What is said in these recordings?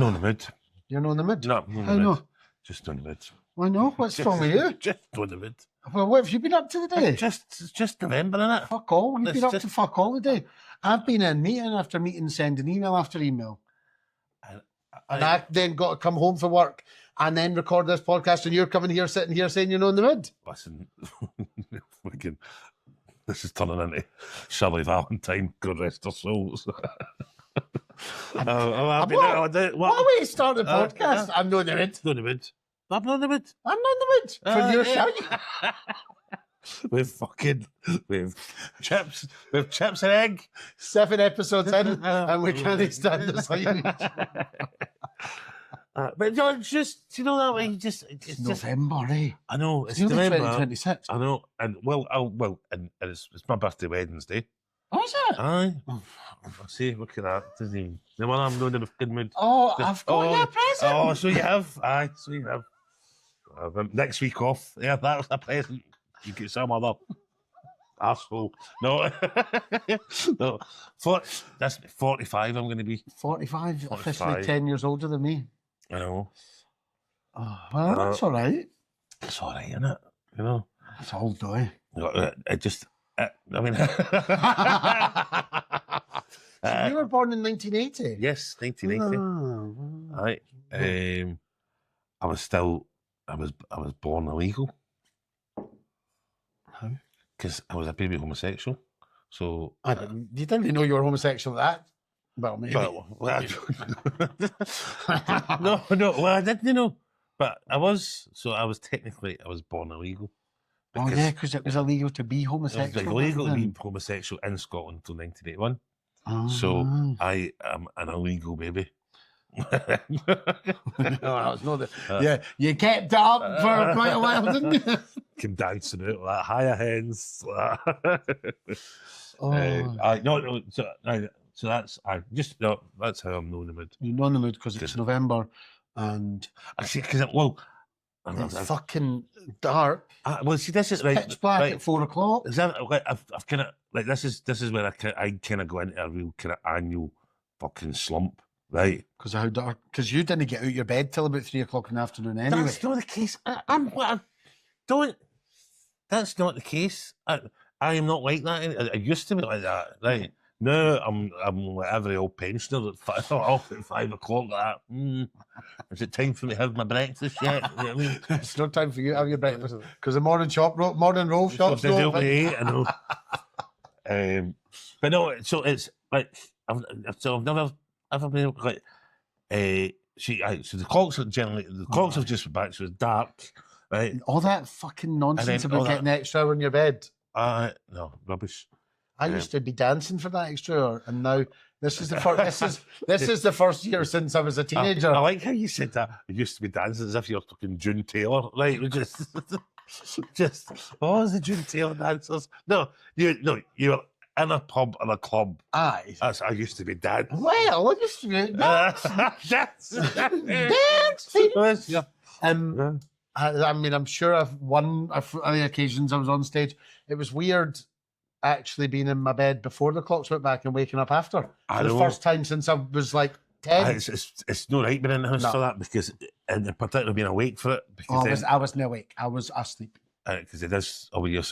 not in the mood. You're not in the mood? No, not in the How mood. no? Just not in the mood. Why no? What's wrong with you? Just not in the mood. Well, what have you been up to today? It's just November, innit? Fuck all. You've It's been up just- to fuck all today. I've been in meeting after meeting, sending email after email. And I then got to come home from work and then record this podcast, and you're coming here, sitting here saying you're not in the mood. Listen, fucking, this is turning into Shirley Valentine, God rest her souls. What way to start the podcast? I'm not in the mood. Not in the mood. I'm not in the mood. I'm not in the mood for your show. With chips and egg. 7 episodes in, and we can't stand the sight. But no, it's just, you know that way, it's just November, eh? I know, it's It's only November. 2026. I know, and and it's my birthday Wednesday. Oh, is it? Aye. See, look at that. Doesn't he? The one I'm not in a good mood. Oh, I've got you a present. Oh, so you have. Aye, so you have. Next week off. Yeah, that was a present. You get some other arsehole. No. No. That's 45 I'm going to be. 45, 45. officially 10 years older than me. I know. Oh, well, that's all right. It's all right, isn't it? You know? That's old, though. It just... I mean... So you were born in 1980? Yes, 1980. Oh, wow. Right. I was born illegal. How? Because I was a baby homosexual. So You didn't know you were homosexual at that? Well, maybe. No, well, I didn't know. But I was technically born illegal. Oh, yeah, because it was illegal to be It homosexual. was illegal to back be then. homosexual in Scotland until 1981. Oh. So I am an illegal baby. No, it's not yeah, you kept it up for quite a while, didn't you? Came dancing out like higher hens. Oh. So that's that's how I'm known in the mood. You're not in the mood because it's November and Actually, because it's fucking dark. see, this is right. Pitch black right. at 4 o'clock. Is that like I've kind of like this is where I kind of go into a real kind of annual fucking slump, right? Because of how dark. Because you didn't get out of your bed till about 3 o'clock in the afternoon anyway. That's not the case. That's not the case. I am not like that. I used to be like that, right? No, I'm like every old pensioner off at 5 o'clock. Like that. Is it time for me to have my breakfast yet? You know what I mean? It's no time for you to have your breakfast because the morning roll shop's They do open. me, I know. But no, so it's like I've never ever been like so the clocks are generally have just went back, so it's dark, right? All that fucking nonsense then about all getting the extra hour in your bed. No, rubbish. I used to be dancing for that extra hour, and now this is the first. this is the first year since I was a teenager. I like how you said that. It used to be dancing as if you're fucking June Taylor, right? We just the June Taylor dancers. No, you were in a pub or a club. Aye. That's I used to be dancing. Well, I used to be dancing. Yeah. I mean, I'm sure I've won on the occasions I was on stage. It was weird actually being in my bed before the clocks went back and waking up after. The first time since I was like 10. It's no right being in the house for that because, and particularly being awake for it. Because I wasn't awake. I was asleep. Because it is a weird,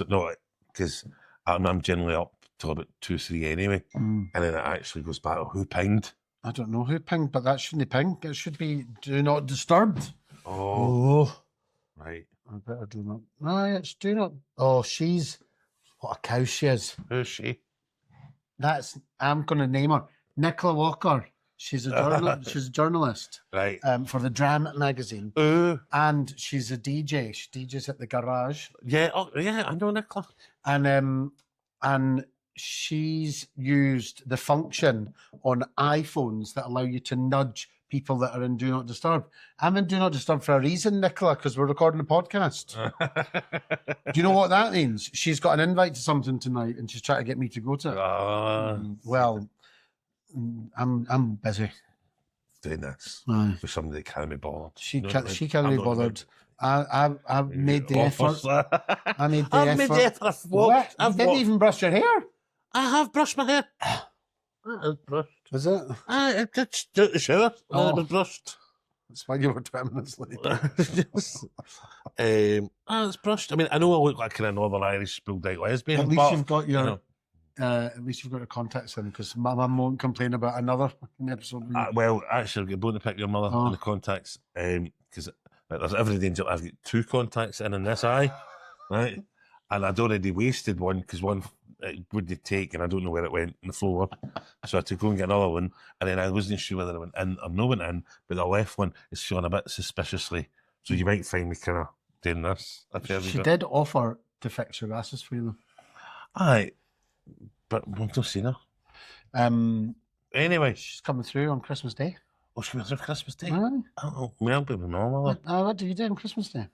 because I'm generally up till about 2, 3 anyway, and then it actually goes back. Who pinged? I don't know who pinged, but that shouldn't ping. It should be do not disturb. Oh. Right. I better do not. No, it's do not. Oh, what a cow she is. Who's she? I'm going to name her Nicola Walker. She's a she's a journalist, right? For the Dram magazine, and she's a DJ. She DJs at the Garage. Yeah, I know Nicola. And she's used the function on iPhones that allow you to nudge people that are in Do Not Disturb. I'm in Do Not Disturb for a reason, Nicola, because we're recording a podcast. Do you know what that means? She's got an invite to something tonight, and she's trying to get me to go to it. Well, I'm busy doing this for somebody that can't be bothered. She can't be bothered. I made the effort. I made the effort. What? You didn't even brush your hair. I have brushed my hair. It's brushed. Is it? It's just out the shower. Oh. It was brushed. That's why you were 20 minutes late. It's brushed. I mean, I know I look like a kind of Northern Irish bulldog lesbian. At least but, you've got your you know, at least you've got your contacts in, because my mum won't complain about another fucking episode. well, actually, I'm going to pick your mother in the contacts because there's every danger. I've got 2 contacts in this eye, right? And I'd already wasted one because one it wouldn't take, and I don't know where it went on the floor. So I had to go and get another one, and then I wasn't sure whether it went in or no went in, but the left one is feeling a bit suspiciously. So you might find me kind of doing this. She did offer to fix your glasses for you, though. Aye, but we've not seen her. Anyway, she's coming through on Christmas Day. Oh, she was there Christmas Day? Aye. Oh, well, be normal. What did you do on Christmas Day?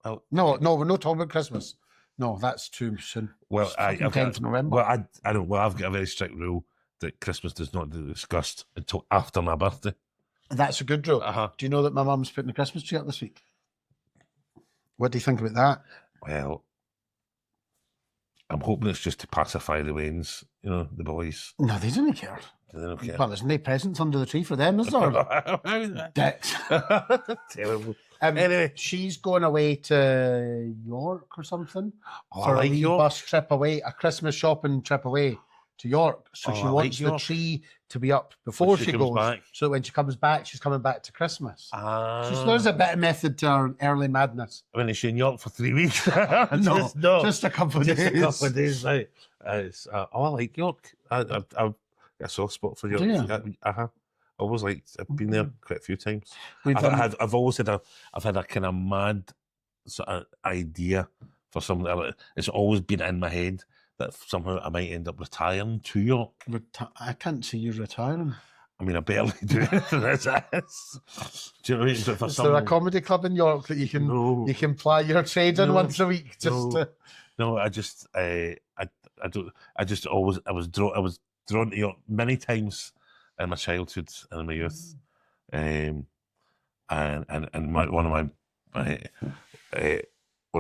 Well, no, we're not talking about Christmas. No, that's too soon. Well, I've 10th November. Well, I don't. Well, I've got a very strict rule that Christmas does not be discussed until after my birthday. That's a good rule. Do you know that my mum's putting the Christmas tree up this week? What do you think about that? Well, I'm hoping it's just to pacify the Waynes, you know, the boys. No, they don't care. They don't care. Well, there's no presents under the tree for them, is there? Dicks. Terrible. Anyway, she's going away to York or something for like a wee York. bus trip away, a Christmas shopping trip away to York. So she wants the York. tree to be up before she comes goes. back. So when she comes back, she's coming back to Christmas. Ah. So there's a bit of method to her early madness. I mean, is she in York for 3 weeks? Just a couple of days. Just a couple of days, right. I like York. I've got a soft spot for York. Do you? Always liked. I've been there quite a few times. I've I've had a kind of mad sort of idea for something. It's always been in my head that somehow I might end up retiring to York. I can't see you retiring. I mean, I barely do anything as is. Do you know what I mean? But for Is there a comedy club in York that you can ply your trade in once a week? No, I was drawn to York many times in my childhood and in my youth, and one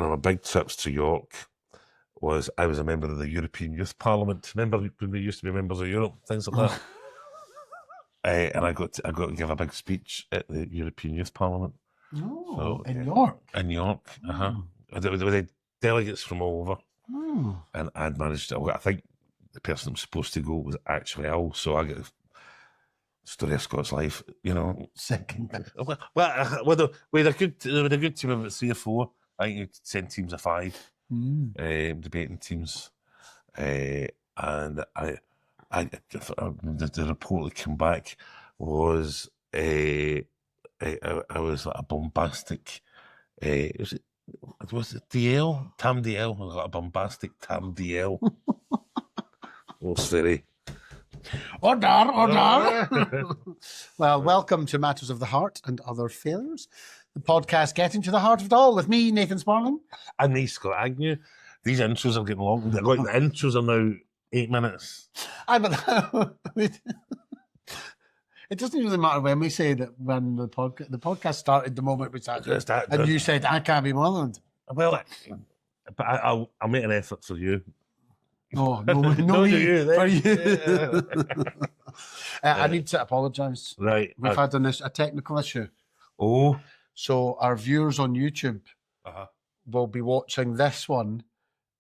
of my big trips to York was I was a member of the European Youth Parliament. Remember when we used to be members of Europe, things like that. And I got to give a big speech at the European Youth Parliament. York. In York, There were delegates from all over, and I'd managed to. I think the person that was supposed to go was actually ill, so I got a story of Scott's life, you know. Second. We had a good team of about 3 or 4. I think you'd send teams of 5, debating teams, and the report that came back was I was like a bombastic. Was it DL? Tam DL? I got a bombastic Tam DL. Most very. Order. Well, welcome to Matters of the Heart and Other Failures, the podcast getting to the heart of it all with me, Nathan Sparling. And me, Scott Agnew. These intros are getting long. The intros are now 8 minutes. It doesn't really matter when we say that when the podcast started the moment we started, and you said, I can't be bothered. Well, but I'll make an effort for you. No, for you. I need to apologise. Right. We've had a technical issue. Oh. So our viewers on YouTube will be watching this one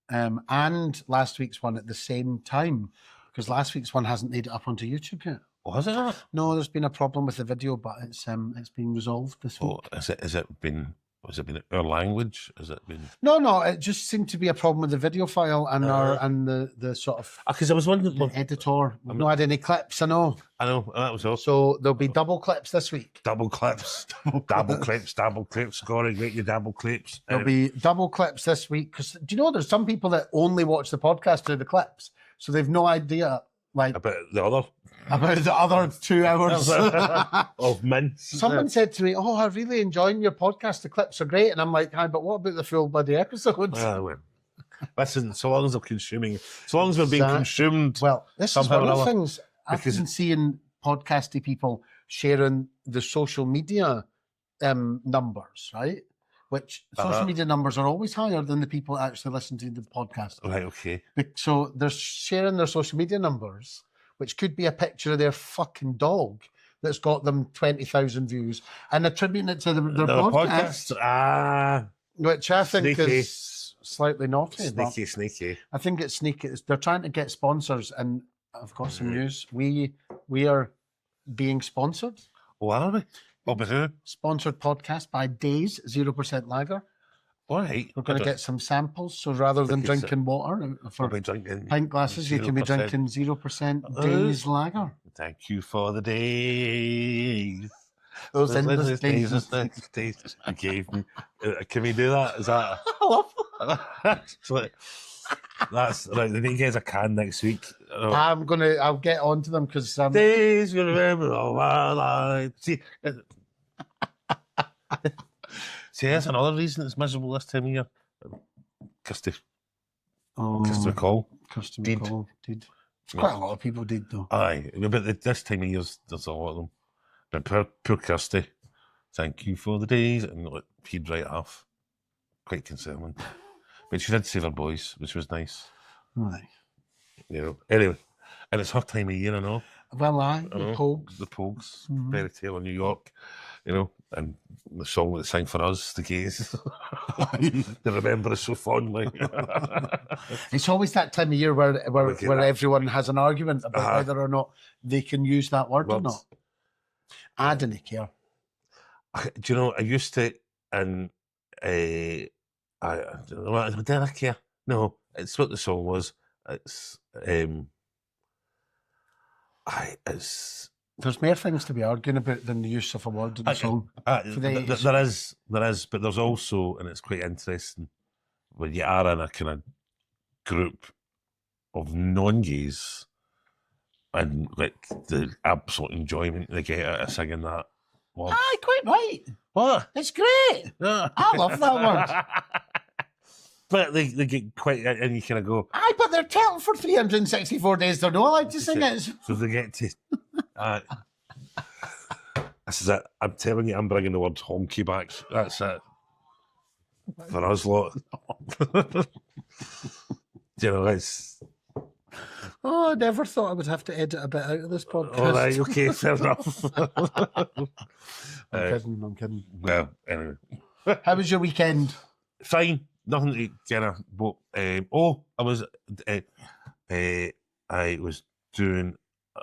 and last week's one at the same time, because last week's one hasn't made it up onto YouTube yet. Oh, has it not? No, there's been a problem with the video, but it's been resolved this week. Has it been our language? Has it been? No, it just seemed to be a problem with the video file and the sort of. Because I was wondering, the editor. We've not had any clips. I know. That was all. So there'll be double clips this week. Double clips. Double clips. Gotta get your double clips. There'll be double clips this week, because do you know there's some people that only watch the podcast through the clips, so they've no idea about the other 2 hours of mints. Someone said to me, "Oh, I'm really enjoying your podcast. The clips are great," and I'm like, "Hi, but what about the full bloody episodes?" Well, listen, so long as we're being consumed. Well, this is one of the things I've because been seeing podcasty people sharing the social media numbers, right? Which social media numbers are always higher than the people that actually listen to the podcast. Right, okay. So they're sharing their social media numbers, which could be a picture of their fucking dog that's got them 20,000 views, and attributing it to their podcast, which I think Sneaky. is slightly naughty. but Sneaky. I think it's sneaky. They're trying to get sponsors, and I've got some news. We are being sponsored. Oh, are we? Oh, but who? Sponsored podcast by Days 0% Lager. All right. We're going to get some samples. So rather than drinking water for drinking pint glasses, you can be drinking 0% Days Lager. Thank you for the days. Those endless days. You gave me. Can we do that? Is that? I love that. That's right. They need to get us a can next week. I'll get on to them because days you remember all my life. See, that's another reason it's miserable this time of year. Customer call. Customer call did. Quite a lot of people did though. Aye, but this time of year there's a lot of them. But poor Kirsty, thank you for the days, and he'd right off. Quite concerning. But she did save her boys, which was nice. Aye. You know. Anyway, and it's her time of year, I know. Well, the Pogues. The Pogues. Fairy Tale in New York, you know, and the song that they sang for us, the gays. They remember us so fondly. It's always that time of year where everyone has an argument about whether or not they can use that word or not. I didn't care. Do you know, I used to, and did I care? No, it's what the song was. It's there's more things to be arguing about than the use of a word in the song. There is, but there's also, and it's quite interesting, when you are in a kind of group of non-gays and like the absolute enjoyment they get out of singing that word. Aye, quite right. What? It's great. Yeah. I love that word. But they get quite, and you kind of go, aye, but they're telling for 364 days, they're not allowed to sing it. So they get to, this is it. I'm telling you, I'm bringing the word honky back. That's it. For us lot. You know, it's... Oh, I never thought I would have to edit a bit out of this podcast. All right, okay, fair enough. I'm kidding. Well, anyway. How was your weekend? Fine. Nothing to kind of... But, I was doing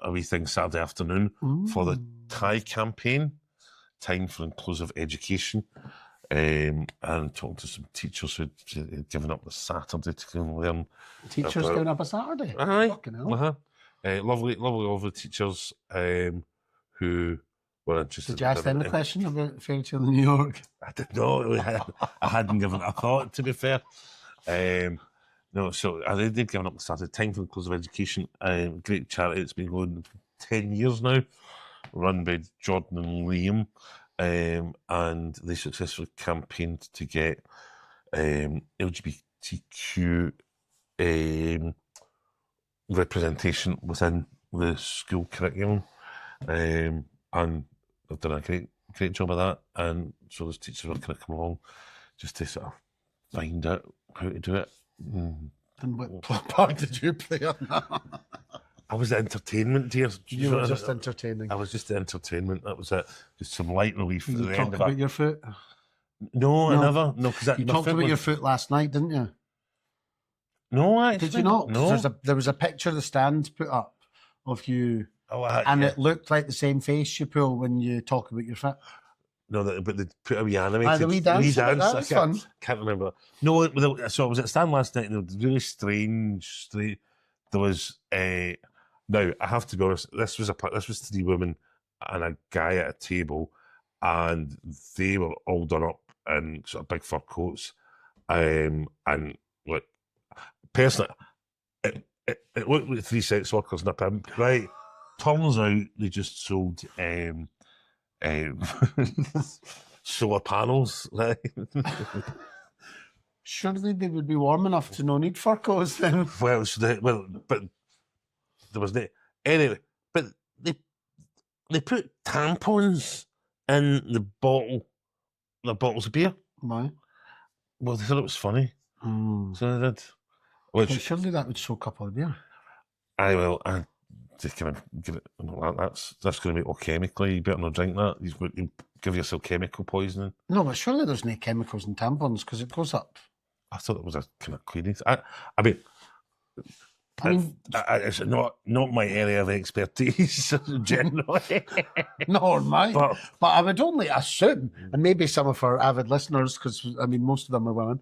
a wee thing Saturday afternoon for the Thai campaign, Time for Inclusive Education, and talking to some teachers who'd given up the Saturday to go and learn. Teachers giving up a Saturday? Aye. Fucking hell. Lovely teachers who were interested. Did you ask them the question about Fairy Tale in New York? I did not. I hadn't given it a thought, to be fair. No, so they've given up the Saturday. Time for Inclusive Education, great charity. It's been going for 10 years now, run by Jordan and Liam, and they successfully campaigned to get LGBTQ representation within the school curriculum, and they've done a great job of that. And so those teachers were kind of come along just to sort of find out how to do it. And what part did you play on that? I was the entertainment, dear. You were just entertaining. I was just the entertainment. That was it. Just some light relief. Did you talk about your foot? No, I never. No, because you talked about your foot last night, didn't you? No, actually. Did you not? No. There was a picture the stand put up of you, it looked like the same face you pull when you talk about your foot. No, but they put a wee animated. The wee dance. That was fun. Can't remember. No, so I was at stand last night, and it was really strange. There was now I have to be honest. This was 3 women and a guy at a table, and they were all done up in sort of big fur coats, and like personally, it looked like 3 sex workers and a pimp. Right? Turns out they just sold solar panels, right? Surely they would be warm enough to no need fur coats then. But there was no anyway. But they put tampons in the bottles of beer. Why? Well, they thought it was funny, so they did. Well, surely that would soak up all the beer. I to kind of give it, that's going to be all chemically. You better not drink that. You give yourself chemical poisoning. No, but surely there's no chemicals in tampons because it goes up. I thought it was a kind of cleaning. I mean, it's not my area of expertise generally. Nor mine. But I would only assume, and maybe some of our avid listeners, because I mean most of them are women,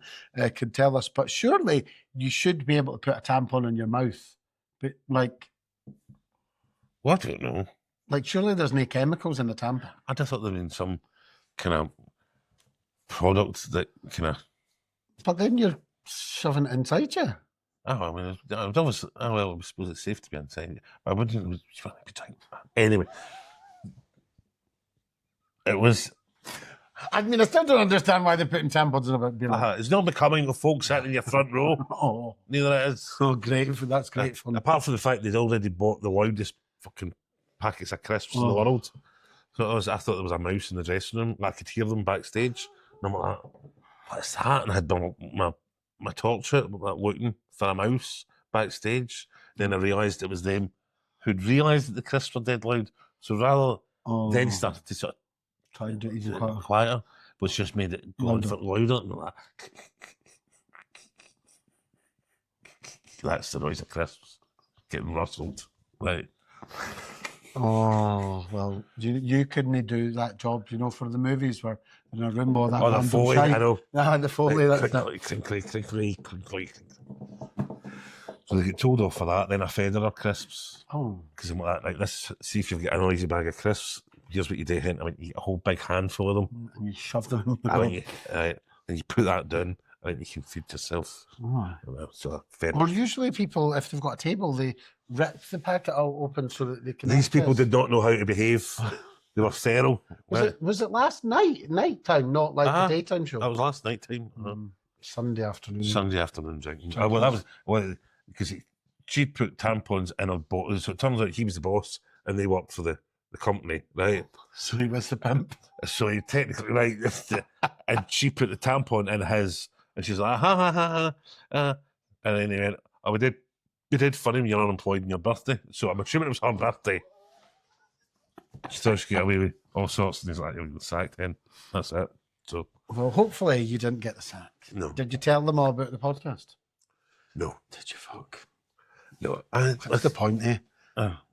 could tell us. But surely you should be able to put a tampon in your mouth. But like, what? I don't know. Like, surely there's no chemicals in the tampon. I just thought there'd been some kind of product that kind of. But then you're shoving it inside you. Oh, I mean, I suppose it's safe to be inside. I wouldn't. Anyway, it was. I mean, I still don't understand why they're putting tampons in about beer. It's not becoming the folk sitting in your front row. Oh, neither it is. Oh, great! That's great fun. Apart from the fact they'd already bought the loudest fucking packets of crisps in the world, so I thought there was a mouse in the dressing room. I could hear them backstage, and I'm like, "What's that?" And I had my torch out, looking for a mouse backstage. Then I realised it was them who'd realised that the crisps were dead loud. So rather then started to sort of try and do it even quieter, which just made it go on for louder. And like, that's the noise of crisps getting rustled, right? Oh, well, you couldn't do that job, for the movies where in a room all that. Oh, the Foley, I know. The Foley. Like, crinkly. So they get told off for that. Then I fed her crisps. Oh. Because I'm like, this, see if you've got a noisy bag of crisps. Here's what you do. I eat a whole big handful of them. And you shove them in the and you put that down. You can feed yourself. Oh. So fed. Or usually people, if they've got a table, they rip the packet all open so that they can. These people did not know how to behave. They were feral. Was it last night time, not like the daytime show? That was last night time. Sunday afternoon. Sunday afternoon drinking. Well, that was because she put tampons in her bottle. So it turns out he was the boss, and they worked for the company, right? So he was the pimp. So he technically, right? And she put the tampon in his, and she's like, ha. And then he went, "Oh, we did funny when you're unemployed on your birthday." So I'm assuming it was her birthday. She thought she could get away with all sorts, and he's like, "You'll get sacked then." That's it. So, well, hopefully you didn't get the sack. No. Did you tell them all about the podcast? No. Did you fuck? No. What's the point, eh?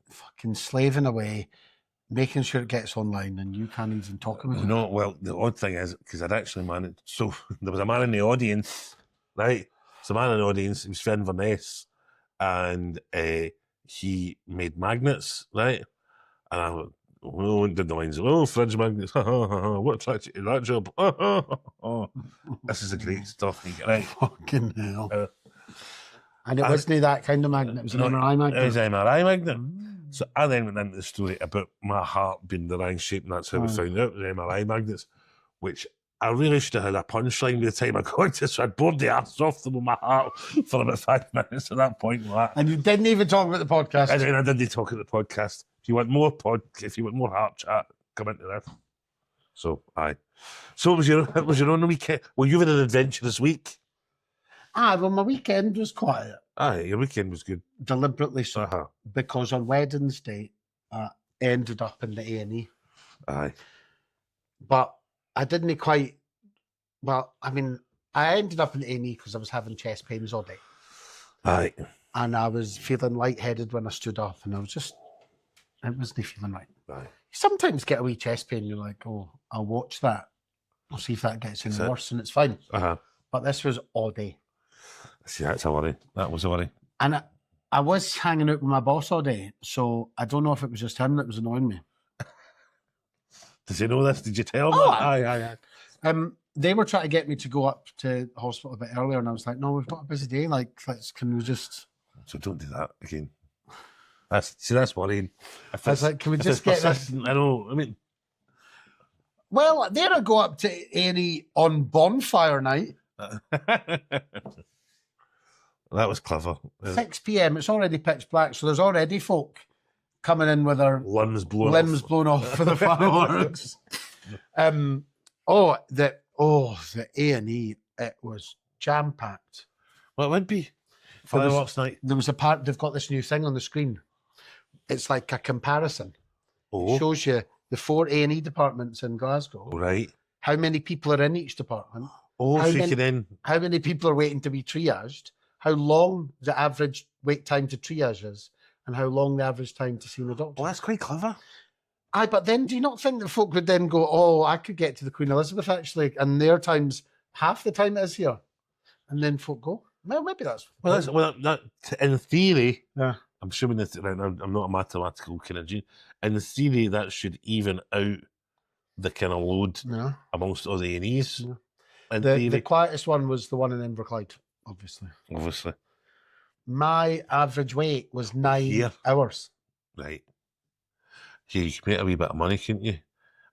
Fucking slaving away, making sure it gets online, and you can't even talk about it. No, well, the odd thing is, because I'd actually managed, so there was a man in the audience, right? So a man in the audience, he was for Inverness, and he made magnets, right? And I did the lines, fridge magnets, what attracted you to that job? This is the great stuff, right? Fucking hell. And it wasn't that kind of magnet, it was an MRI magnet? It was an MRI magnet. So I then went into the story about my heart being the right shape, and that's how we found out, the MRI magnets, which I really should have had a punchline by the time I got to, so I'd bored the arse off them with my heart for about 5 minutes at that point. And you didn't even talk about the podcast? I didn't talk about the podcast. If you want more heart chat, come into this. So, aye. So it was your own weekend? Well, you've had an adventurous week. Well, my weekend was quiet. Aye, your weekend was good. Deliberately so. Because on Wednesday, I ended up in the A&E. Aye. But I didn't quite... Well, I mean, I ended up in the A&E because I was having chest pains all day. Aye. And I was feeling lightheaded when I stood up, and I wasn't feeling right. Aye. You sometimes get a wee chest pain, you're like, oh, I'll watch that. I'll see if that gets any worse, and it's fine. But this was all day. See, that's a worry. That was a worry. And I was hanging out with my boss all day, so I don't know if it was just him that was annoying me. Does he know this? Did you tell him? Aye. They were trying to get me to go up to the hospital a bit earlier, and I was like, no, we've got a busy day. Like, can we just... So don't do that again. That's worrying. I was like, can we just get this? I know, I mean... Well, then I go up to A&E on Bonfire Night. That was clever. 6 p.m. It's already pitch black, so there's already folk coming in with their limbs blown off for the fireworks. The A&E, it was jam packed. Well, it would be fireworks night. There was a part. They've got this new thing on the screen it's like a comparison. It Oh, shows you the 4 A&E departments in Glasgow, right. how many people are in each department, Oh, How so you many- can then... how many people are waiting to be triaged, how long the average wait time to triage is, and how long the average time to see the doctor. Well, that's quite clever. Aye, but then do you not think that folk would then go, oh, I could get to the Queen Elizabeth actually, and their time's half the time it is here? And then folk go, well, maybe that's... In theory, Yeah. I'm assuming that I'm not a mathematical kind of genius. In theory, that should even out the kind of load Yeah. amongst all the A&Es. Yeah. In The theory, quietest one was the one in Inverclyde, obviously. obviously. My average wait was 9 Here. hours. Right. Yeah, you could make a wee bit of money, couldn't you? Can't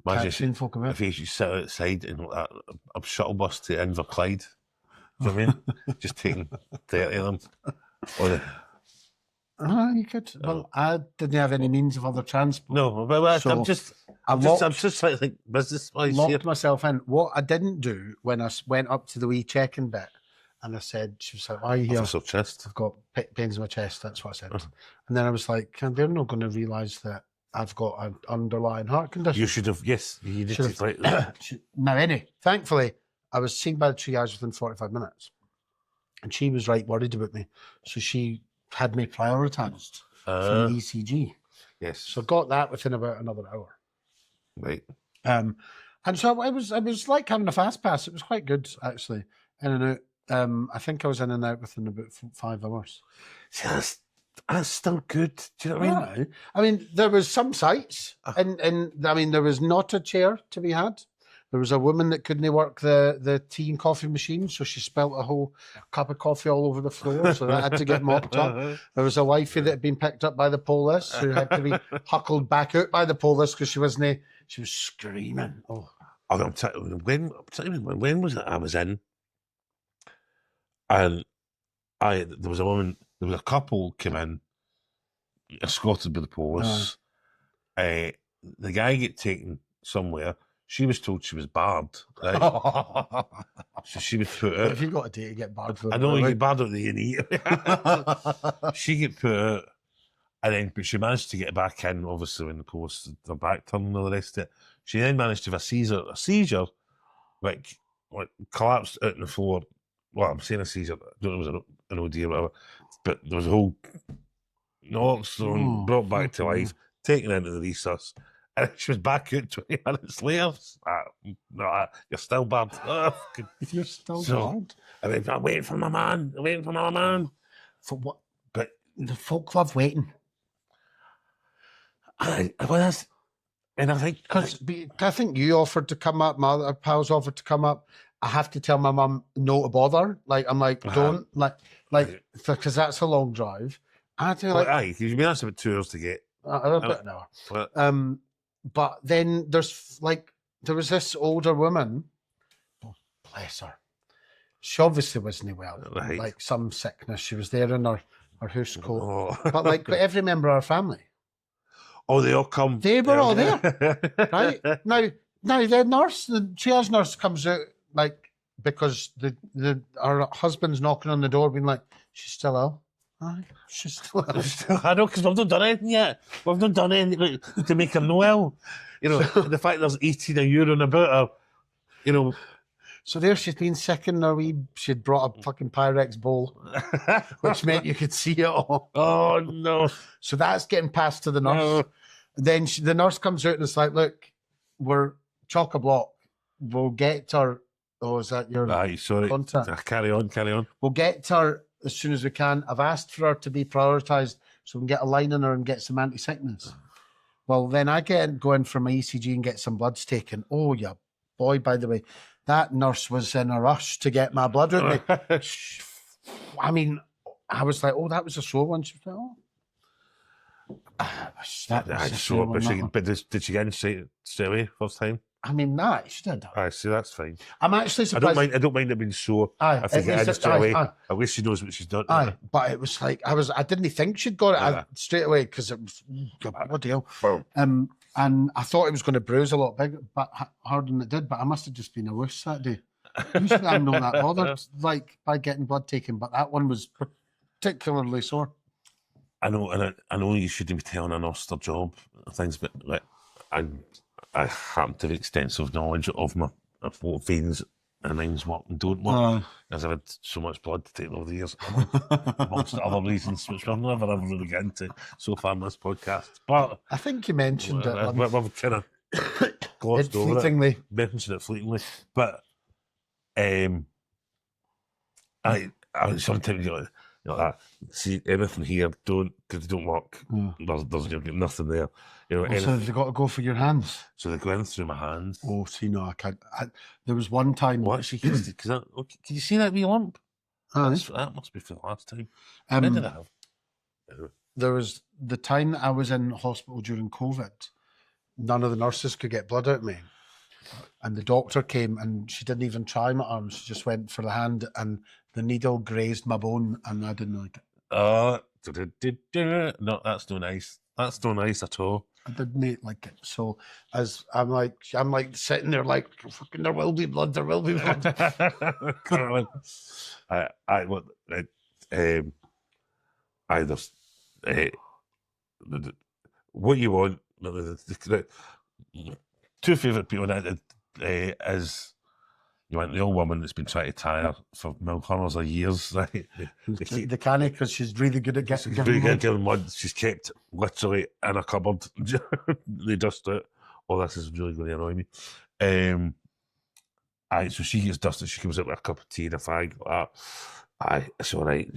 Imagine seen folk about. if you could sit outside in a shuttle bus to Inverclyde. Do you know what I mean? Just taking 30 of them. Or You could. Well, I didn't have any means of other transport. no, but So, I'm just I trying to think business-wise here. locked myself in. What I didn't do when I went up to the wee check-in bit, and I said, she was like, why are you here? Officer chest. I've got pains in my chest. That's what I said. Uh-huh. And then I was like, they're not going to realise that I've got an underlying heart condition. You should have, yes. You did Should it right. Now, anyway, thankfully, I was seen by the triage within 45 minutes. And she was right worried about me. So she had me prioritised for an ECG. Yes. So I got that within about another hour. Right. And so it was like having a fast pass. It was quite good, actually. In and out. I think I was in and out within about 5 hours. See, that's still good. Do you know what I mean? I mean, there was some sights, and I mean, there was not a chair to be had. There was a woman that couldn't work the tea and coffee machine, so she spilt a whole cup of coffee all over the floor, so that had to get mopped up. There was a wifey that had been picked up by the police who had to be huckled back out by the police because she was screaming. Oh, I'm telling you, when was it I was in? And there was a couple came in, escorted by the police. The guy get taken somewhere. She was told she was barred, right? So she was put out. Have you got a day to get barred for? I know you get barred out the A&E. She get put out, but she managed to get back in, obviously, when the police are back turning and all the rest of it. She then managed to have a seizure, like collapsed out on the floor. Well, I'm saying a seizure, I don't know if it was an OD or whatever, but there was a whole knocks thrown, brought back to life, taken into the resus. And she was back out 20 minutes later. You're still bad. You're still bad? I mean, I'm waiting for my man. For what? But the folk love waiting. I think Because I think you offered to come up, my other pals offered to come up. I have to tell my mum no to bother. Like, I'm like, don't, because that's a long drive. I had to, aye, you've been asked about 2 hours to get. About an hour. But then there was this older woman, oh, bless her. She obviously wasn't well, Right. like some sickness. She was there in her house coat. Oh. But like every member of our family. Oh, they all come. They were all there. Right? Now the triage nurse comes out like because our husband's knocking on the door being like, she's still ill. Aye, she's still ill. I know, because we've not done anything yet. We've not done anything to make her no ill. You know, the fact there's 18 of you and about her, you know. So there she's been sick in her she'd brought a fucking Pyrex bowl, which meant you could see it all. Oh, no. So that's getting passed to the nurse. No. Then the nurse comes out and it's like, look, we're chock-a-block. We'll get her. Oh, is that your sorry. contact? Carry on. We'll get her as soon as we can. I've asked for her to be prioritised so we can get a line on her and get some anti-sickness. Well, then I go in for my ECG and get some bloods taken. Oh, yeah, boy, by the way, that nurse was in a rush to get my blood out of me. I mean, I was like, oh, that was a sore one. She was like, oh. But did she get in straight away first time? I mean, nah, she did. I see, that's fine. I'm actually surprised. I don't mind it being sore. Aye, if you get in straight away. At least she knows what she's done. Aye, but it was like I didn't think she'd got it straight away because it was bloody hell. Wow. And I thought it was going to bruise a lot bigger, but harder than it did. But I must have just been a wuss that day. Usually I'm not that bothered, like by getting blood taken, but that one was particularly sore. I know, and I know you shouldn't be telling an Oster job things, but like I happen to have extensive knowledge of what veins and things work and don't work, as I've had so much blood to take over the years, amongst other reasons, which we've never ever really get into so far in this podcast. But I think you mentioned it. We've kind of glossed over fleetingly. mentioned it fleetingly, but I sometimes you know that. See anything here, don't, because they don't work. There's nothing there. You know, so they've got to go for your hands. So they're going through my hands. Oh, see, no, I can't. There was one time. What actually? Because can you see that wee lump? That must be for the last time. When did I have? Anyway. There was the time I was in hospital during COVID. None of the nurses could get blood out of me, and the doctor came and she didn't even try my arm. She just went for the hand, and the needle grazed my bone, and I didn't like it. No, that's no nice. That's no nice at all. I didn't like it. So as I'm like sitting there like, fucking, there will be blood. There will be blood. What you want. The two favourite people is you want the old woman that's been trying to tire for milk runners of years, right? The canny, because she's really good at giving mud. She's kept literally in a cupboard. They dust it. Oh, this is really going to annoy me. So she gets dusted. She comes out with a cup of tea and a fag like that. It's all right.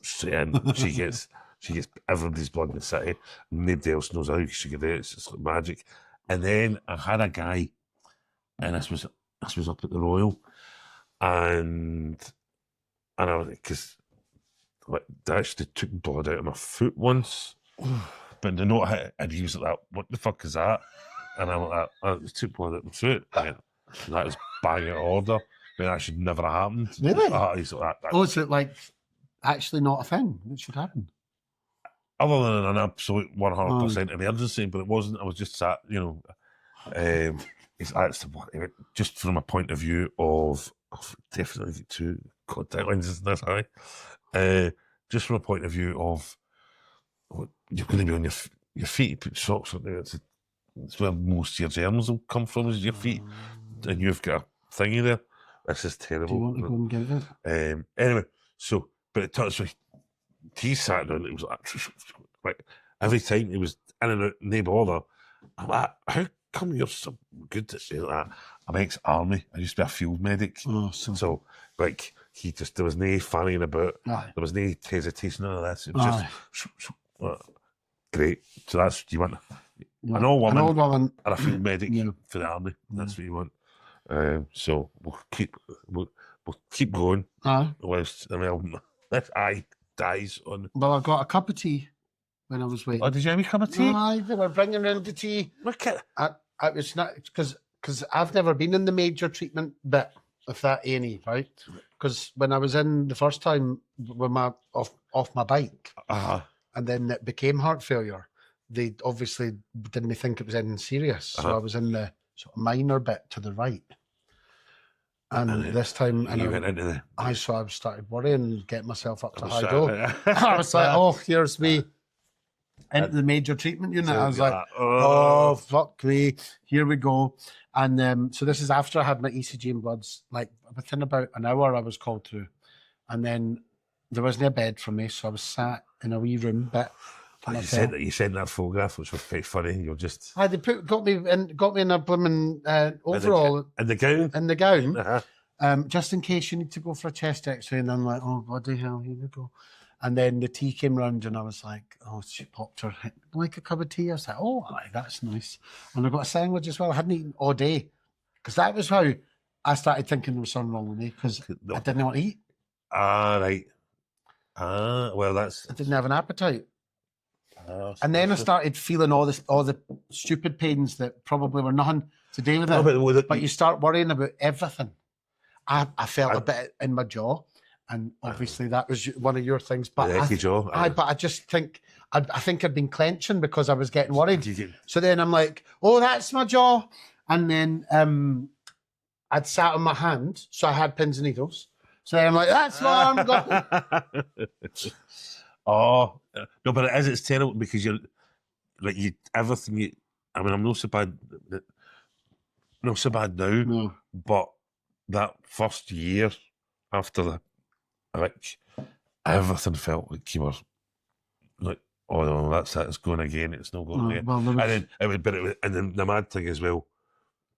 Straight in. She gets everybody's blood in the city. Nobody else knows how she can do it. It's just like magic. And then I had a guy, and this was up at the Royal, and I was because they actually took blood out of my foot once, but the note and he was like, "What the fuck is that?" And I'm like, "They took blood out of my foot." And that was bang out of order. I mean, that should never have happened. Really? He's like, that. Oh, is it like actually not a thing that should happen? Other than an absolute 100% emergency, but it wasn't. I was just sat, that's just from a point of view of definitely get two contact lenses in this eye. Just from a point of view of you're going to be on your feet, you put socks on there. It's where most of your germs will come from, is your feet, and you've got a thingy there. This is terrible. Do you want to go and get it? Anyway, but it turns out he sat down. It was like every time he was in and out, no bother. I'm like, how come you're so good at saying that? I'm ex-army. I used to be a field medic. So like there was no fannying about. There was no hesitation, none of this. It was just great. So that's what you want. An old woman and a field medic for the army. That's what you want. So we'll keep going. Whilst this eye dies on. Well, I got a cup of tea when I was waiting. Oh, did you have a cup of tea? Aye, they were bringing round the tea. Look at I was not because I've never been in the major treatment bit of that A&E, right? Because when I was in the first time with my off my bike, and then it became heart failure, they obviously didn't think it was anything serious. So I was in the sort of minor bit to the right. And this time, you went into the. I started worrying, getting myself up to high door. I was like, "Oh, here's me into the major treatment unit." I was like, "Oh, fuck me, here we go." And so this is after I had my ECG and bloods. Like within about an hour, I was called through, and then there wasn't a bed for me, so I was sat in a wee room bit. You sent that photograph, which was quite funny. You're just. They got me in a blooming overall in the gown. In the gown, just in case you need to go for a chest X-ray. And I'm like, oh bloody hell, here we go. And then the tea came round, and I was like, oh, she popped her head, like a cup of tea. I was like, oh, aye, that's nice. And I got a sandwich as well. I hadn't eaten all day because that was how I started thinking there was something wrong with me because I didn't want to eat. Right. Well, I didn't have an appetite. And then I started feeling all the stupid pains that probably were nothing to do with it. But you start worrying about everything. I felt a bit in my jaw, and obviously that was one of your things. But but I just think I think I'd been clenching because I was getting worried. So then I'm like, oh, that's my jaw. And then I'd sat on my hand, so I had pins and needles. So then I'm like, that's my arm gone. No, but it is. It's terrible because you're like everything. I mean, I'm not so bad. Not so bad now. No. But that first year after the everything felt like you were like, oh no, that's it. It's going again. It's not going again. Well, there was, And then the mad thing as well,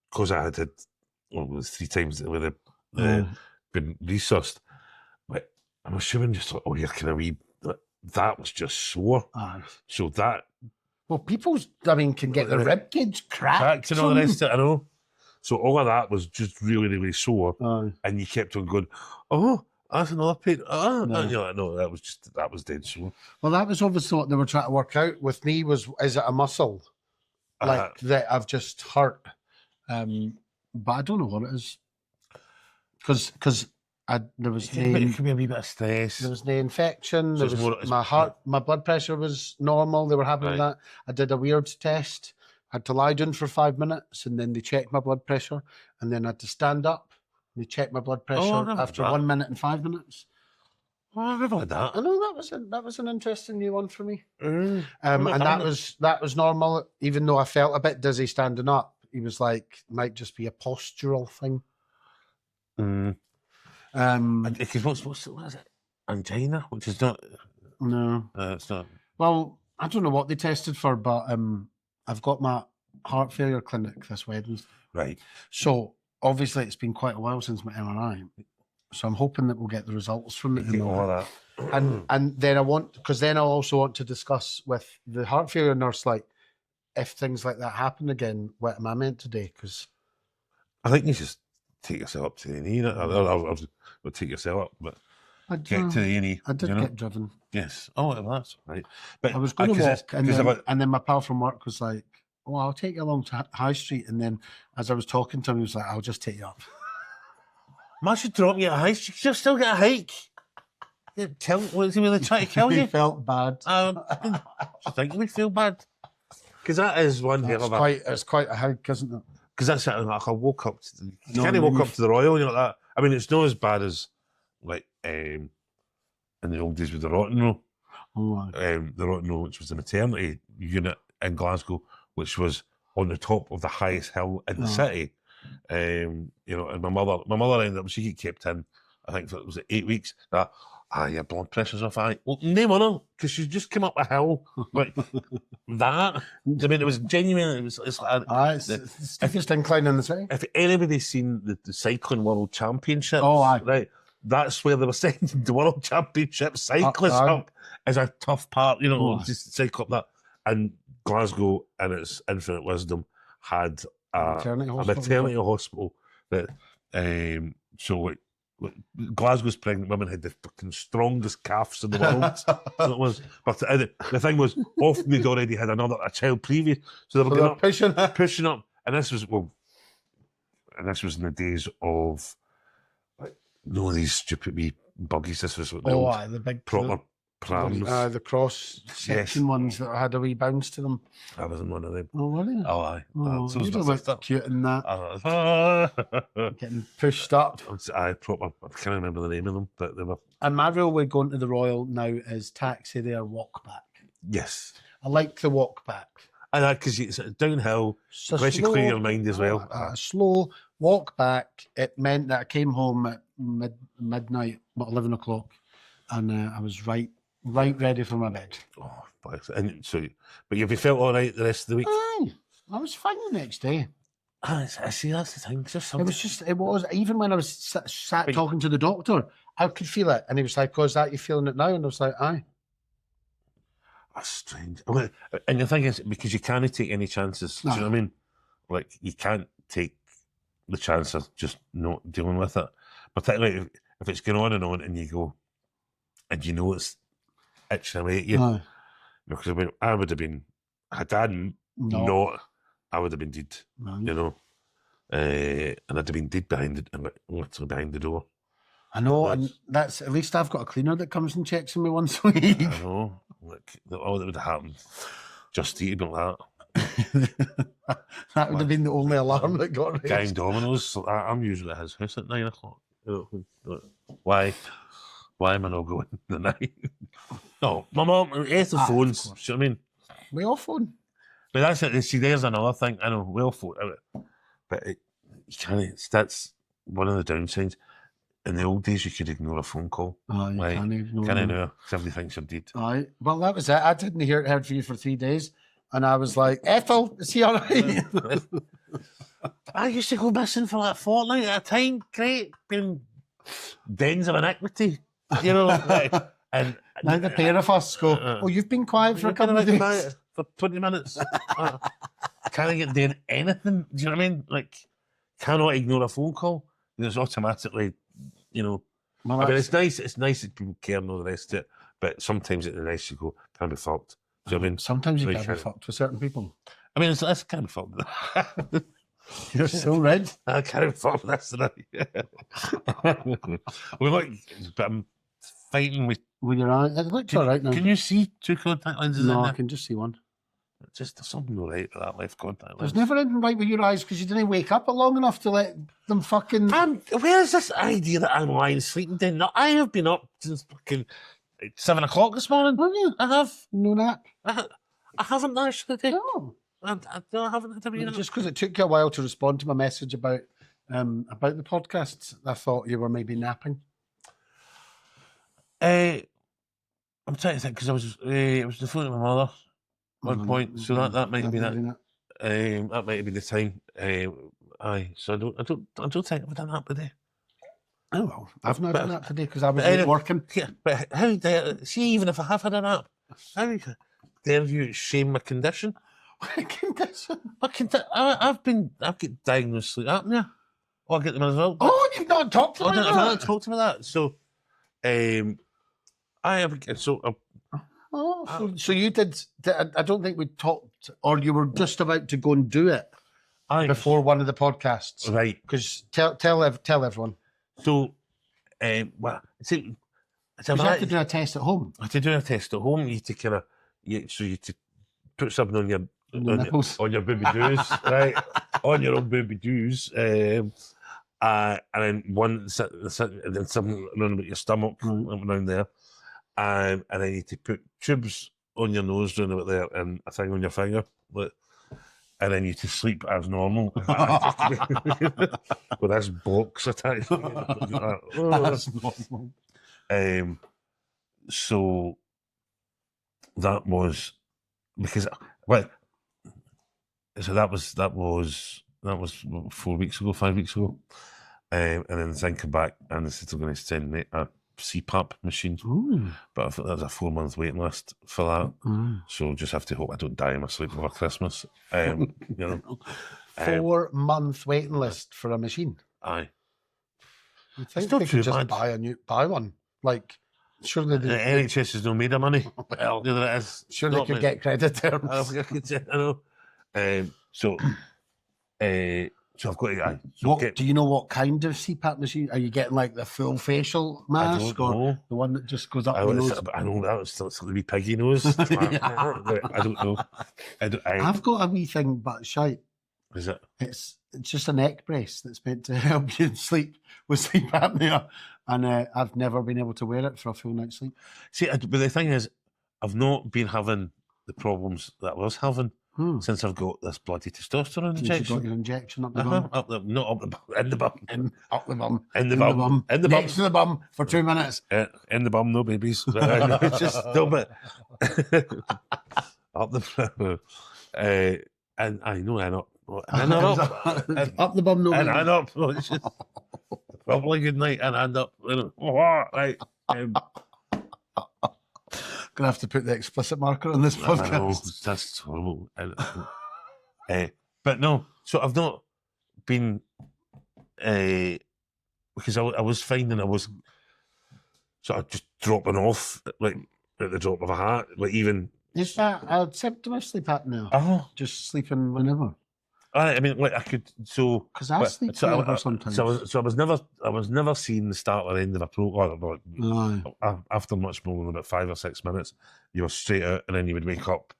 because I had it was 3 times with it been resourced. But I'm assuming just like, oh, you're kind of wee. That was just sore. So that. Well, people, I mean, can get the rib cage cracked And all the rest of it, I know. So all of that was just really, really sore. And you kept on going, oh, that's another pain. And you're like, no, that was dead sore. Well, that was obviously what they were trying to work out with me is it a muscle? Like that I've just hurt. But I don't know what it is. Because there was it could be a wee bit of stress. There was no infection. So there was my blood pressure was normal. They were happy with that. I did a weird test. I had to lie down for 5 minutes, and then they checked my blood pressure, and then I had to stand up. They checked my blood pressure after 1 minute and 5 minutes. Oh, I never had that. I know that was an interesting new one for me. And that was normal, even though I felt a bit dizzy standing up. He was like, might just be a postural thing. Because what is it? Angina, which is not. No, it's not. Well, I don't know what they tested for, but I've got my heart failure clinic this Wednesday. Right. So obviously it's been quite a while since my MRI. So I'm hoping that we'll get the results from it. All that. And then I also want to discuss with the heart failure nurse, like, if things like that happen again, what am I meant to do? Because I think you just take yourself up to the knee. I'll take yourself up, but get to the knee. I did get driven. Yes. Oh, well, that's right. But I was going to walk, and then my pal from work was like, "Oh, I'll take you along to High Street." And then, as I was talking to him, he was like, "I'll just take you up." Man should drop you at High Street. You've still got a hike. Was he really trying to kill you? He felt bad. I think he would feel bad. Because that is one hell of a... It's quite a hike, isn't it? Because that's it. Like, I woke up to the... You can't walk up to the Royal, you know, like that. I mean, it's not as bad as, like, in the old days with the Rotten Row. The Rotten Row, which was the maternity unit in Glasgow, which was on the top of the highest hill in the city. You know, and my mother ended up, she got kept in, I think it was 8 weeks. Your blood pressure's off. Well, name on her, because she just came up a hill like that. I mean, it was genuine. It's the steepest incline in the city. If anybody's seen the cycling world championships, right, that's where they were sending the world championship cyclists up as a tough part, you know, just cycle up that. And Glasgow, in its infinite wisdom, had a maternity hospital that, Glasgow's pregnant women had the fucking strongest calves in the world. So it was, but the thing was, often they'd already had a child previous, so they were pushing up, and this was in the days of these stupid wee buggies. This was the big proper prams, the cross section ones that had a wee bounce to them. I was in one of them. Oh, were you? Oh, aye. So you look cute in that. Getting pushed up. I can't remember the name of them, but they were. And my railway going to the Royal now is taxi there, walk back. Yes. I like the walk back. And because it's downhill, lets you clear your mind as well. A slow walk back. It meant that I came home at midnight, about 11 o'clock, and I was right ready for my bed. Oh, and so, but have you felt all right the rest of the week? Aye, I was fine the next day. I see, that's the thing. It was, even when I was sat talking to the doctor, I could feel it. And he was like, "Oh, is that you feeling it now?" And I was like, "Aye." That's strange. And the thing is, because you can't take any chances. No. Do you know what I mean? Like, you can't take the chance of just not dealing with it. Particularly if it's going on and you go, and you know it's itching away at you. No. Because I would have been, had I not, I would have been dead. No. You know? And I'd have been dead literally behind the door. I know, and that's, at least I've got a cleaner that comes and checks on me once a week. I know. Like, all that would have happened, just eating like that. That would have been the only alarm that got raised. Gang dominoes. I'm usually at his house at 9 o'clock. Why? Why am I not going the night? No, my mum ate the phones. Of course. You know what I mean? We all phone. But that's it. See, there's another thing. I know, well, but you can't. That's one of the downsides. In the old days, you could ignore a phone call. Oh, you Like, can't ignore Can I them. know? Somebody thinks you're dead. Aye. Well, that was it. I didn't heard from you for 3 days. And I was like, Ethel, is he all right? I used to go missing for like a fortnight at a time. Great, being dens of iniquity, you know. And Now the pair of us go, oh, you've been quiet for a couple of days. For 20 minutes. Can't get doing anything. Do you know what I mean? Like, cannot ignore a phone call. There's automatically, you know. Well, I mean, it's nice. It's nice that people care and all the rest of it. But sometimes it's nice to go, can be fucked. Do you know what I mean? Sometimes you Like, can't be fucked with certain people. I mean, it's kind of fucked. You're so red. I can't fuck this tonight. But I'm fighting with. With your eye. It looks all right now. Can you see 2 contact lenses in No, I there? can just see one. Just there's something all right with that left contact There's lens. never anything right with your eyes because you didn't wake up long enough to let them fucking. Where is this idea that I'm lying sleeping down? No, I have been up since fucking 7 o'clock this morning. Have you? I have. No nap. I haven't actually. No. I haven't had a wee nap. Just because it took you a while to respond to my message about the podcast, I thought you were maybe napping. I'm trying to think because I was it was the phone of my mother at one point, so that might have been it. That might have been the time. Aye, so I don't think I've done that today. Oh well, I've not done that today because I was But working. Yeah, but how dare see? Even if I have had a nap, how dare you shame my condition? Condition. I've got diagnosed sleep apnea. Oh, I get them as well. Oh, you've not talked I've about not that. talked about that. So, I have. So So you did. I don't think we talked, or you were just about to go and do it before one of the podcasts, right? Because tell everyone. So, well, see, You have to do a test at home. to do a test at home. You to kind of, you to put something on your on your booby doos, right? On your own booby doos, and then one and then something around about your stomach, around there, and then you to put tubes on your nose, round about there, and a thing on your finger, like, and then you to sleep as normal with this box attached. That's normal. So that was because so that was 4 weeks ago, 5 weeks ago, and then then come back and they said they're going to send me a CPAP machine. Ooh. But I thought that was a 4-month waiting list for that. So just have to hope I don't die in my sleep over Christmas. You know, 4-month waiting list for a machine. aye. I think It's not they too could just bad. buy one. Like, surely The they, NHS has no made of money. well, You know, it is. sure they Not could made- get credit terms. I could say, I know. So I've got to. Do you know what kind of CPAP machine? Are you getting like the full facial I mask don't or know. the one that just goes up I the know, nose? I know that was still the wee piggy nose. I don't know. I've got a wee thing, but shite. Is it? It's just a neck brace that's meant to help you sleep with sleep apnea, and I've never been able to wear it for a full night's sleep. See, but the thing is, I've not been having the problems that I was having since I've got this bloody testosterone Since you got injection. your injection up the bum. Up the, not up the bum, in the bum. Up the bum. In the bum. In the bum. Next to the bum for 2 minutes. In the bum, no babies. It's just still bit up the and I know I'm up. And I'm up. Up the bum, no And babies. I'm up. It's just probably good night and hand up. Right. Gonna have to put the explicit marker on this I know, podcast. that's horrible. But no, so I've not been because I was finding I was sort of just dropping off like at the drop of a hat, like even. Is that a symptom of sleep apnea? Just sleeping whenever? I mean, like I could so because I sleep whenever sometimes. So I was never seeing the start or end of a program. After much more than about 5 or 6 minutes, you were straight out, and then you would wake up.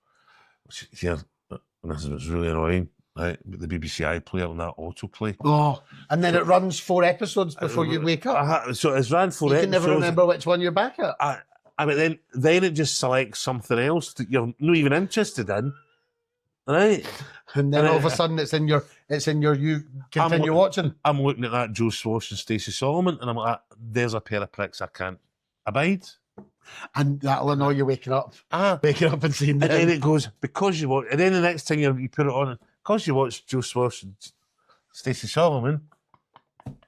Which, yeah, and this is what's really annoying. right, with the BBC iPlayer and that autoplay. Oh, and then it runs 4 episodes before you wake up. So it's ran 4 You episodes. can never remember which one you're back at. I mean, then it just selects something else that you're not even interested in, right? And then all of a sudden it's in your you continue watching. I'm looking at that Joe Swash and Stacey Solomon, and I'm like, there's a pair of pricks I can't abide. And that'll annoy you waking up and seeing them. And then it goes, because you watch, and then the next thing you put it on, because you watch Joe Swash and Stacey Solomon,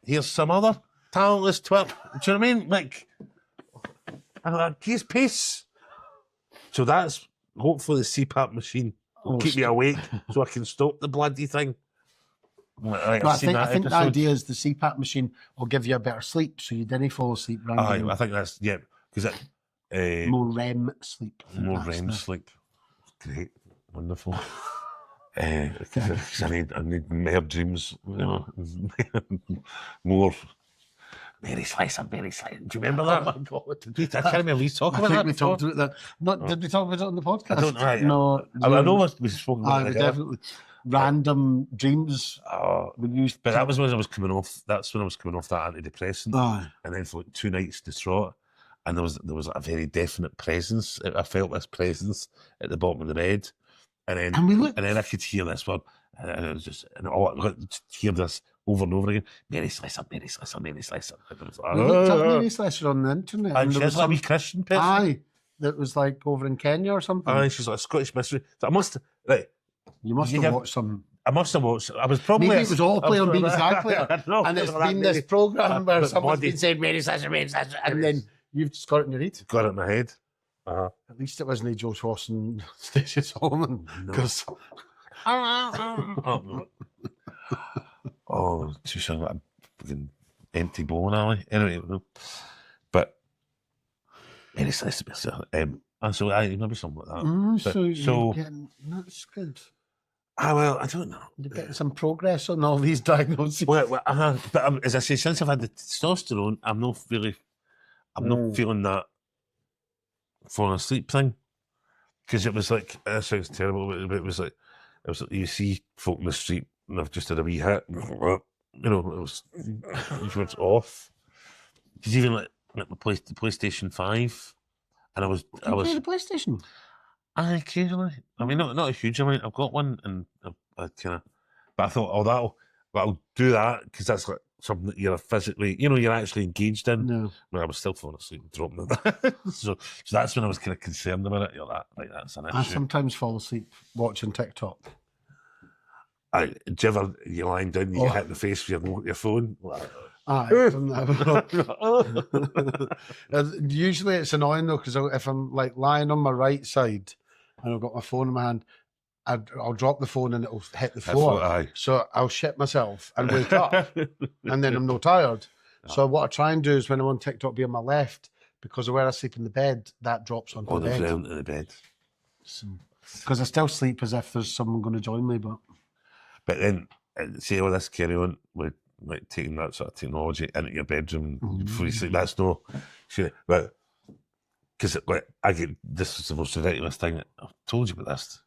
here's some other talentless twit. Do you know what I mean? Like, I'm like, geez, pace. So that's hopefully the CPAP machine will keep me awake so I can stop the bloody thing. Right, I think the idea is the CPAP machine will give you a better sleep, so you didn't fall asleep. I think that's, because more REM sleep. More REM sleep. Great, wonderful. I need more dreams, you know, more. Mary Slicer. Do you remember that? Oh my God! I can't remember we talked about that. We talked about that. Did we talk about it on the podcast? I don't know. No, I know we spoke about it. Definitely. Random dreams. We used, but that was when I was coming off. That's when I was coming off that antidepressant, and then for like 2 nights distraught. And there was a very definite presence. I felt this presence at the bottom of the bed, and then I could hear this word, and it was just, and I could hear this over and over again. Mary Slicer, Mary Slicer, Mary Slicer. We looked up Mary Slicer on the internet, and she was like a wee Christian person. Aye, that was like over in Kenya or something. Aye, she's like a Scottish mystery. So you must have watched some. I must have watched. I was probably. Maybe it was all play on BBC iPlayer, and it's been this programme where someone's been saying Mary Slicer, and then you've just got it in your head. Got it in my head. At least it wasn't Joe Swash and Stacey Solomon. Because too soon like a fucking empty bowling alley. Anyway, but Mary Slicer, and so maybe something like that. So that's good. Well, I don't know. You're getting some progress on all these diagnoses. But as I say, since I've had the testosterone, I'm not feeling that falling asleep thing. Because it was like, that sounds terrible, but it was like you see folk in the street and I've just had a wee hit. You know, it was off. Because even like the PlayStation 5, and I was play the PlayStation. Occasionally. I mean, not a huge amount. I've got one, and I kind of. But I thought, I'll do that because that's like something that you're physically, you're actually engaged in. No, I was still falling asleep and dropping it. so that's when I was kind of concerned about it. You're that's an issue. I sometimes fall asleep watching TikTok. Do you ever you're lying down and you get hit in the face with your phone? Usually it's annoying though, because if I'm like lying on my right side and I've got my phone in my hand, I'll drop the phone and it'll hit the floor. So I'll shit myself and wake up, and then I'm no tired. So what I try and do is when I'm on TikTok, be on my left, because of where I sleep in the bed, that drops onto the bed. Ground in the bed. Because I still sleep as if there's someone going to join me, but then see all this carry on with like taking that sort of technology into your bedroom before you sleep. That's no, but because this is the most ridiculous thing. I've told you about this.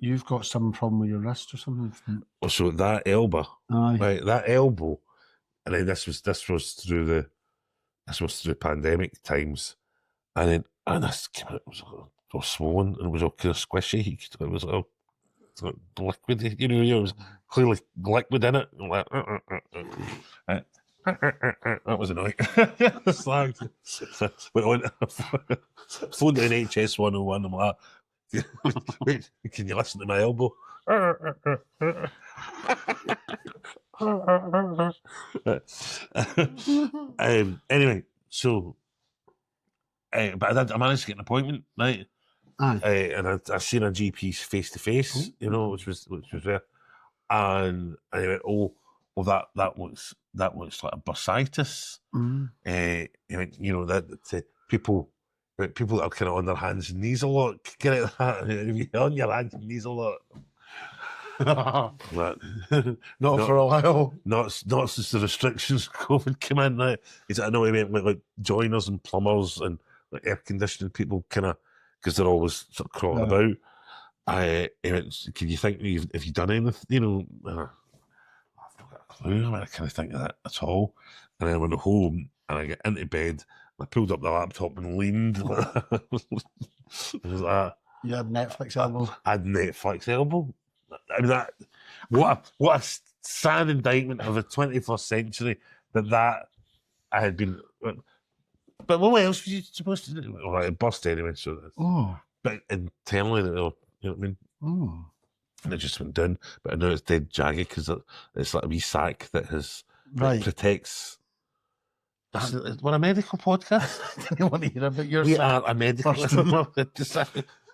You've got some problem with your wrist or something. So that elbow, right? That elbow, and then this was through pandemic times, and this came out. It was all swollen and it was all kind of squishy. It was all liquid. It was clearly liquid in it. That was annoying. Slagged. Phoned the NHS 101. I'm like, wait, can you listen to my elbow? Anyway, so, but I managed to get an appointment, right? And I seen a GP face to face, which was there, and I went, that looks like a bursitis. That people that are kind of on their hands and knees a lot, get it that if you're on your hands and knees a lot. Not for a while. Not since the restrictions of COVID came in. I know he meant like joiners and plumbers and like air conditioning people, kind of, because they're always sort of crawling about. he went, can you think if you've done anything? You know, I've not got a clue. I can't think of that at all. And then I went home and I get into bed. I pulled up the laptop and leaned. It was like, You had Netflix elbow. I had Netflix elbow. I mean, what a sad indictment of the 21st century that I had been. But what else were you supposed to do? Well, it burst anyway, so but internally, you know what I mean? And it just went down. But I know it's dead jaggy because it's like a wee sack that protects. We're a medical podcast. I didn't want to hear about your We sack. are a medical.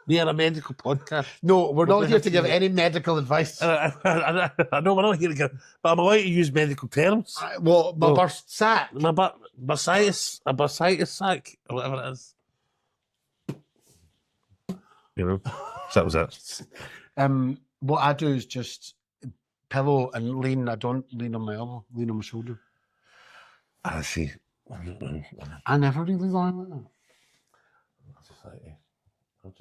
We are a medical podcast. No, we're not here to give any medical advice. I know we're not here to give, but I'm allowed to use medical terms. Well, my burst sack. My bursitis, a bursitis sack, or whatever it is. You know, so that was it. What I do is just pillow and lean. I don't lean on my elbow, lean on my shoulder. I see. I never really lie like that. I'll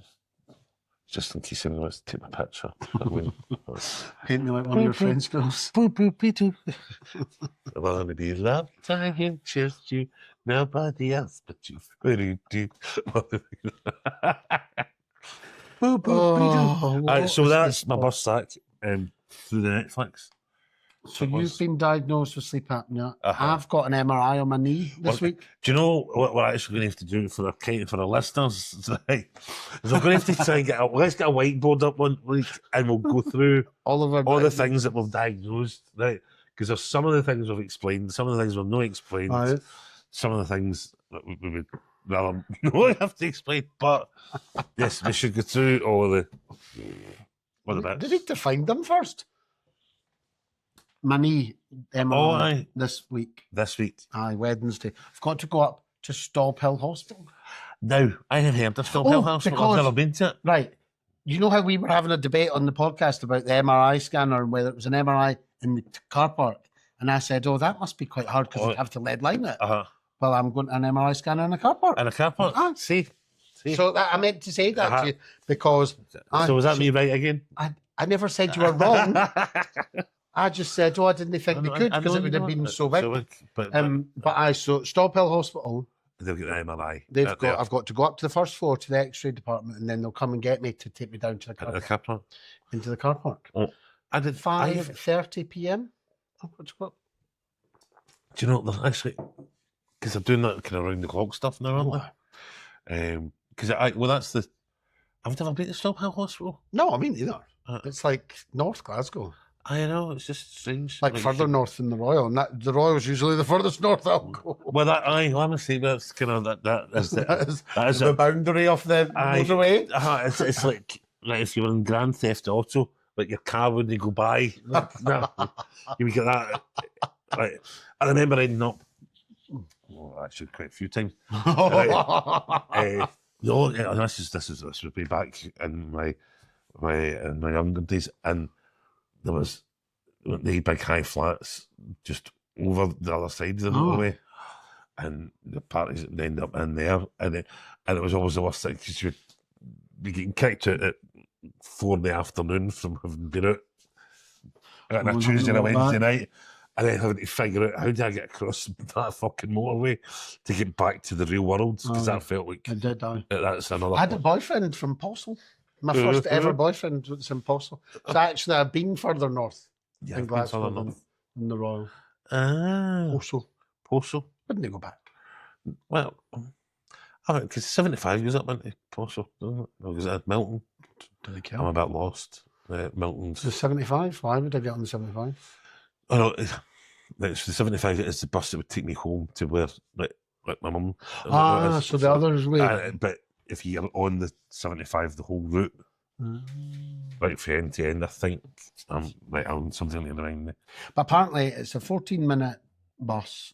just in case anyone wants to take my picture. Paint me like one of your French girls. I want to be loved by you, just you, nobody else but you. So that's my bus sack through the Netflix. So you've been diagnosed with sleep apnea. I've got an MRI on my knee this week. Do you know what we're actually going to have to do for the listeners? Right? Is we're going to have to try and let's get a whiteboard up one week and we'll go through all the things that we've diagnosed, right? Because there's some of the things we've explained, some of the things we've not explained, right. Some of the things that we would rather not have to explain. But yes, we should go through all the bits. Did need to find them first. My knee MRI this week. This week. Wednesday. I've got to go up to Stall Hill Hospital. Now, I have heard of Stall Hill Hospital. I've never been to it. Right. You know how we were having a debate on the podcast about the MRI scanner and whether it was an MRI in the car park? And I said, that must be quite hard because you have to lead line it. Well, I'm going to an MRI scanner in a car park. In a car park? See. So I meant to say that to you because... So was that me right again? I never said you were wrong. I just said, I didn't think they could because it would have been so big. So Stall Hill Hospital. They've got an MRI. I've got to go up to the first floor to the X-ray department, and then they'll come and get me to take me down to the car park. Into the car park. I did 5:30 p.m. I've got to go up. Do you know there's actually because they're doing that kind of round the clock stuff now, aren't they? Because that's the. I've never been to Stall Hill Hospital. No, I mean either. It's like North Glasgow. I know, it's just strange. Like further north than the Royal, and the Royal's usually the furthest north I'll go. Well, honestly, that's kind of that is the boundary of the motorway. It's like if you were in Grand Theft Auto, like your car wouldn't go by. You would get that. Right. I remember ending up. Actually, quite a few times. This would be back in my younger days, and there was the big high flats just over the other side of the motorway, and the parties would end up in there, and it was always the worst thing because you'd be getting kicked out at 4 PM from having been out on a Tuesday and a Wednesday night, and then having to figure out how do I get across that fucking motorway to get back to the real world because that felt like that's another. I had a boyfriend from Postle. My first ever boyfriend was in Postle. So actually, I've been further north in Glasgow than the Royal. Postle. Wouldn't they go back? Well, because 75 goes up into Postle, doesn't it? Or was it Milton? Do they care? I'm a bit lost. Milton's. The 75? Why would I get on the 75? Oh, no, it's the 75 is the bus that would take me home to where like my mum. So the other's way. But if you're on the 75, the whole route, right from end to end, I think I'm on something like around me. But apparently, it's a 14-minute bus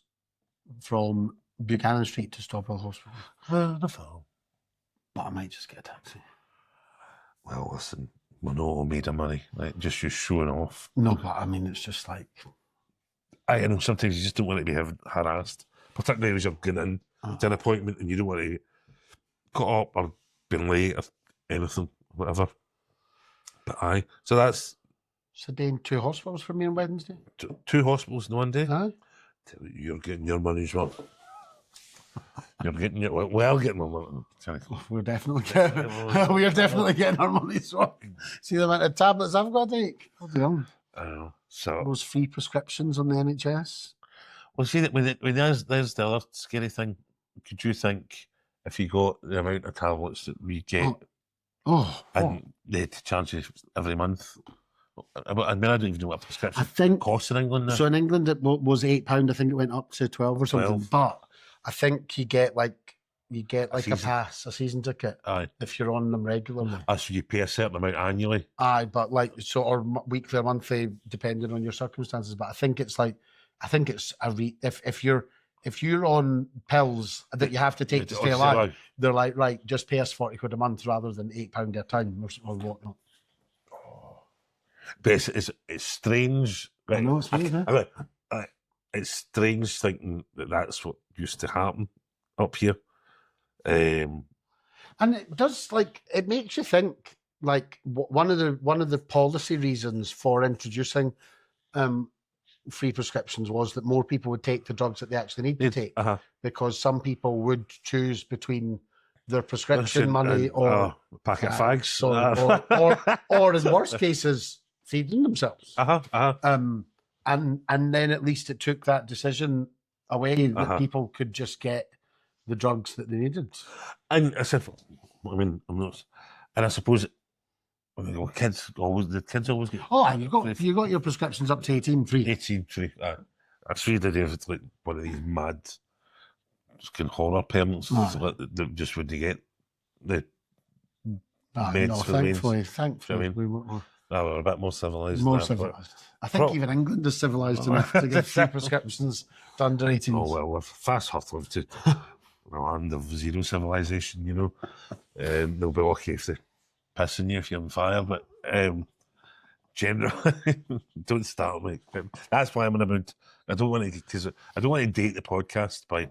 from Buchanan Street to Stall Hill Hospital. But I might just get a taxi. Well, listen, we're not all made of money. Like, just you showing off. No, but I mean, it's just like... I know sometimes you just don't want to be harassed, particularly as you're getting to an appointment and you don't want to got up or been late or anything, whatever. But aye, so that's It's a day in 2 hospitals for me on Wednesday. 2 hospitals in one day. Aye. You're getting your money's worth. You're getting your well, getting my money. We're definitely getting our money's worth. See the amount of tablets I've got to take. Bloody hell. I know. So Those free prescriptions on the NHS. well, see that when there's the other scary thing. Could you think if you got the amount of tablets that we get, and they had to charge you every month? I mean, I don't even know what a prescription costs in England now. So in England it was £8. I think it went up to 12 or something. 12. But I think you get like a pass, a season ticket. Aye. If you're on them regularly. So you pay a certain amount annually. Aye, but or weekly or monthly, depending on your circumstances. But I think it's if you're on pills that you have to take to stay alive, they're like, right, just pay us £40 a month rather than £8 a time or whatnot. But it's strange. I know it's weird, it's strange thinking that that's what used to happen up here. And it does, it makes you think, one of the policy reasons for introducing free prescriptions was that more people would take the drugs that they actually need to take, because some people would choose between their prescription money or a packet of fags, or in worst cases, feeding themselves. And then at least it took that decision away that people could just get the drugs that they needed. And I said, I mean, I'm not, and I suppose the kids always get. Oh, you got your prescriptions up to 18 free. 18 free. I see the day of like one of these mad fucking horror parents that just would get the meds for the mains. Thankfully, we were. We're a bit more civilised. I think even England is civilised enough to get free prescriptions to under 18s. Oh, well, we're fast hustling to the land of zero civilisation, you know. They'll be lucky if they're pissing you if you're on fire, but generally, don't start, mate. That's why I'm in a mood. I don't want to date the podcast by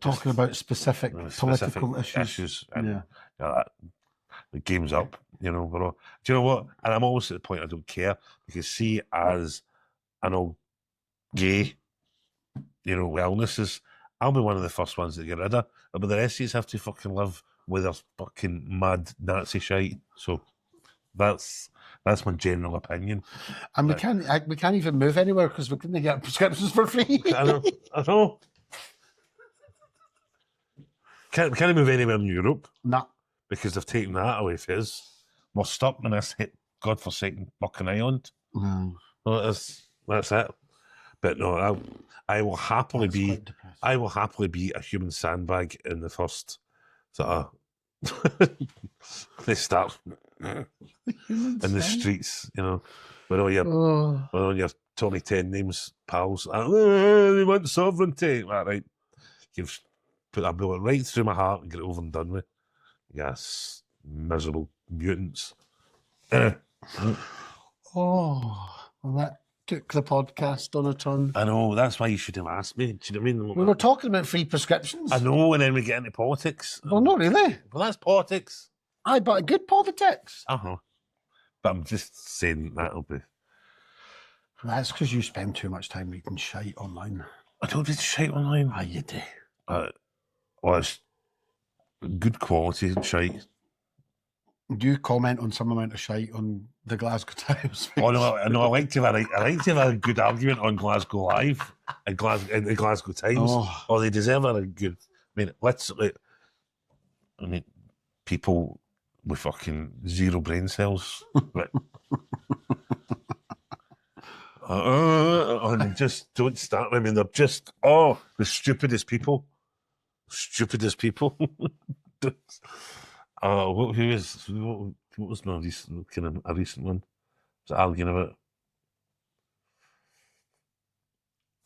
talking about specific political issues. And, the game's up. You know, do you know what? And I'm always at the point I don't care, because see, as an old gay, you know, illnesses, I'll be one of the first ones to get rid of. But the rest of you have to fucking live with their fucking mad Nazi shite. So that's my general opinion. And we can't even move anywhere because we couldn't get prescriptions for free. I know. Can't move anywhere in Europe. Nah. Because they've taken that away from us. We're stuck in this godforsaken fucking island. Well, that's it. But no, I will happily be a human sandbag in the first sort of they start in the streets, you know, with all your Tony 10 names pals. They want sovereignty. Right. You've put a bullet right through my heart and get it over and done with. Yes, miserable mutants. Well, that took the podcast on a turn. I know, that's why you should have asked me. Do you know what I mean? We were talking about free prescriptions. I know, and then we get into politics. Well, not really. Well, that's politics. Aye, but good politics. But I'm just saying that'll be... That's because you spend too much time reading shite online. I don't read shite online. Aye, you do. Well, it's good quality shite. Do you comment on some amount of shite on the Glasgow Times? Oh no, I like to have a good argument on Glasgow Live and the Glasgow Times. Oh, they deserve a good. I mean, people with fucking zero brain cells. But, and they just don't start. I mean, they're just the stupidest people. What was my recent a recent one? Was it arguing about?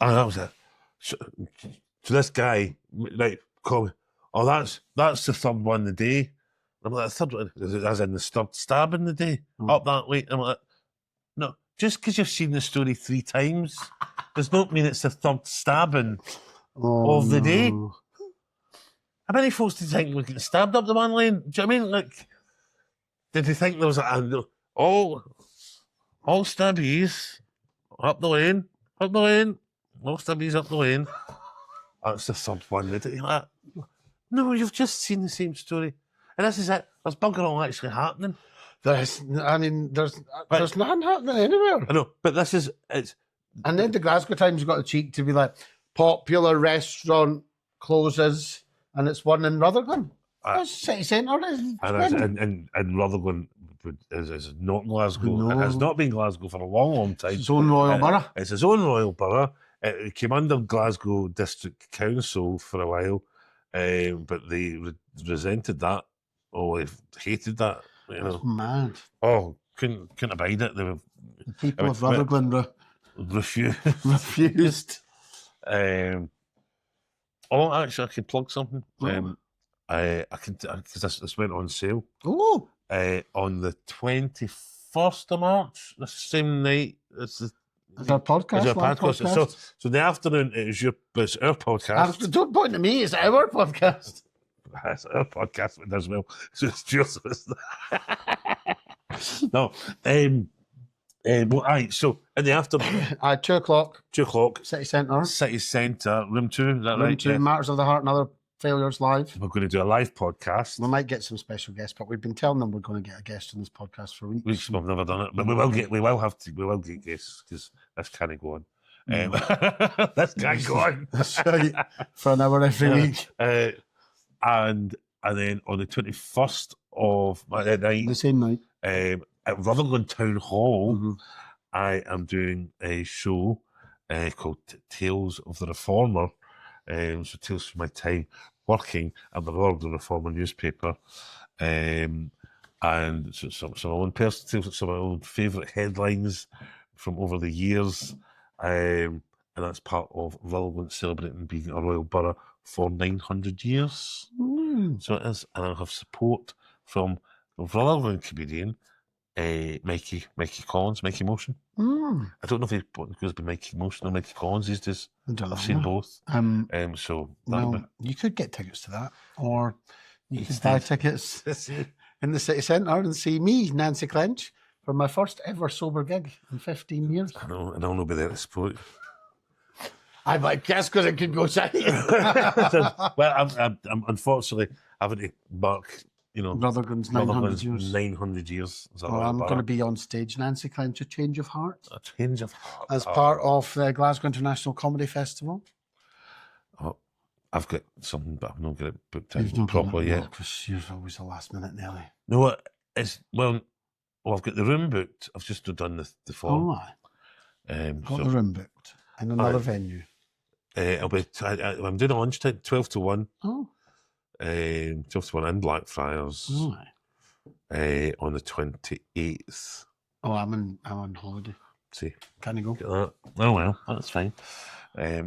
That was it. So this guy, right, call me. Oh, that's the third one the day. I'm like, the third one, as in the third stab in the day, up that way. I'm like, no, just because you've seen the story 3 times does not mean it's the third stabbing of the day. How many folks do you think were getting stabbed up the one lane? Do you know what I mean? Like, Did you think there was all stabbies up the lane, all stabbies up the lane? That's the third one. You're like, no, you've just seen the same story, and this is it. There's bugger all actually happening. There's nothing happening anywhere. I know, but it's. And then the Glasgow Times got the cheek to be like, popular restaurant closes, and it's one in Rutherglen. That's city centre. And Rutherglen is not Glasgow. No. It has not been Glasgow for a long, long time. It's its own royal borough. It's its own royal borough. It came under Glasgow District Council for a while, but they resented that. Oh, they hated that. You know. That's mad. Oh, couldn't abide it. They were, The people of Rutherglen refused. Actually, I can plug something. I can because this went on sale. Oh, on the 21st of March, the same night. It's our podcast. It's our podcast. So in the afternoon, it's our podcast. Don't point to me. It's our podcast. It's our podcast as well. So it's just no. So in the afternoon, 2 o'clock. 2 o'clock, City Centre. City Centre, room 2. Is that Room right? 2, Yeah. Matters of the Heart and Other Failures live. We're going to do a live podcast. We might get some special guests, but we've been telling them we're going to get a guest on this podcast for weeks. We've never done it, but we will get guests because this can't go on. This can't go on. That's right. For an hour every week. And then on the 21st of night, The same night. At Rutherglen Town Hall, I am doing a show called Tales of the Reformer. So tales from my time working at the Rutherglen Reformer newspaper. And so some of my own personal tales, some of my own favourite headlines from over the years. And that's part of Rutherglen celebrating being a royal borough for 900 years. So it is. And I have support from Rutherglen comedian Mikey Collins, Mikey Motion. I don't know if he goes by Mikey Motion or Mikey Collins these days. I've seen both. So you could get tickets to that, or you could buy tickets in the city centre and see me, Nancy Clench, for my first ever sober gig in 15 years. I know, and I'll not be there to support. I might guess because it could go south. Well, I'm unfortunately having to mark. Rutherglen's 900 years. 900 years. I'm going to be on stage, Nancy Clench, A Change of Heart. A Change of Heart. As part of the Glasgow International Comedy Festival. Oh, I've got something, but I've not got it booked in properly yet. Because you're always the last minute, Nelly. No, I've got the room booked. I've just done the form. Oh, got the room booked in another venue. I'm doing a lunchtime, 12 to 1. Oh. 12 to 1 in Blackfriars on the 28th. Oh, I'm on holiday. See, can you go? Get that. Oh well, that's fine.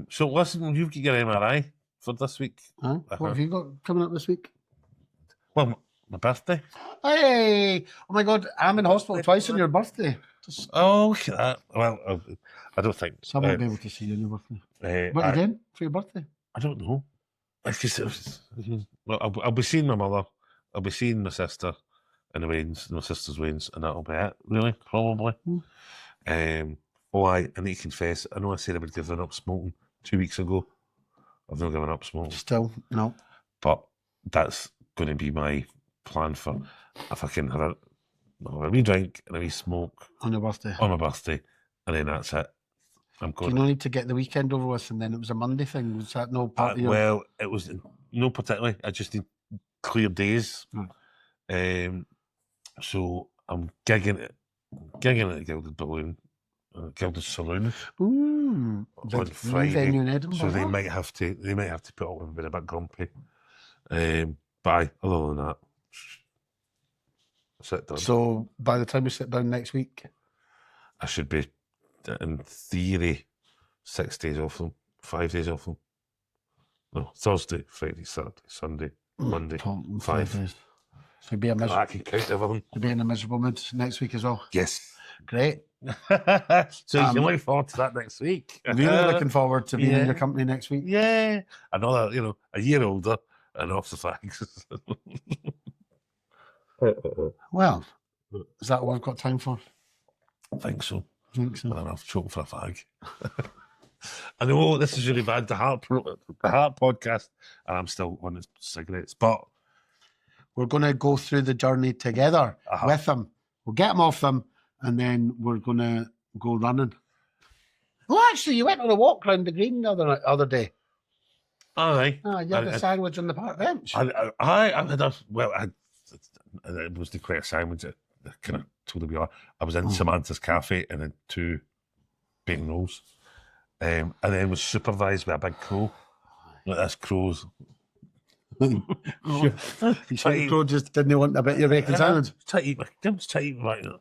So listen, you've got your MRI for this week. Huh? What have you got coming up this week? Well, my birthday. Hey! Oh my God, I'm in hospital twice on your birthday. Oh, look at that. Well, I don't think so. I won't be able to see you on your birthday. What are you doing for your birthday? I don't know. Well, I'll be seeing my mother. I'll be seeing my sister in the weddings, my sister's weddings, and that'll be it, really, probably. I need to confess, I know I said I would give up smoking 2 weeks ago. I've not given up smoking. Still, no. But that's going to be my plan for if I can have a wee drink and a wee smoke. On your birthday? On my birthday, and then that's it. I'm going. Do you no need to get the weekend over with, and then it was a Monday thing? Was that no part of your... Well, it was no particularly. I just need clear days. So I'm gigging at the Gilded Balloon, Gilded Saloon on Friday. Venue in Edinburgh. So they might have to put up with a bit grumpy. But other than that, sit down. So by the time we sit down next week, I should be, in theory, 6 days off them, 5 days off them. No, Thursday, Friday, Saturday, Sunday, Monday, 5 days. So you'll be a miserable. I can count everything. You'll be in a miserable mood next week as well. Yes. Great. So you can look forward to that next week. Really looking forward to being in your company next week. Yeah. Another, a year older and off the fags. Well, is that all I've got time for? I think so. I think so. And then I've choked for a fag. I know this is really bad, the heart podcast, and I'm still on the cigarettes, but We're going to go through the journey together with them. We'll get them off them, and then we're going to go running. Oh, actually, you went on a walk around the green the other day. aye. You had a sandwich on the park bench. I had a, well, it wasn't quite a sandwich. I kind of told him, I was in Samantha's cafe and had 2 bacon rolls. And then was supervised by a big crow. Like this crow's. Crow just didn't want a bit of your bacon sandwich. Try to eat right now.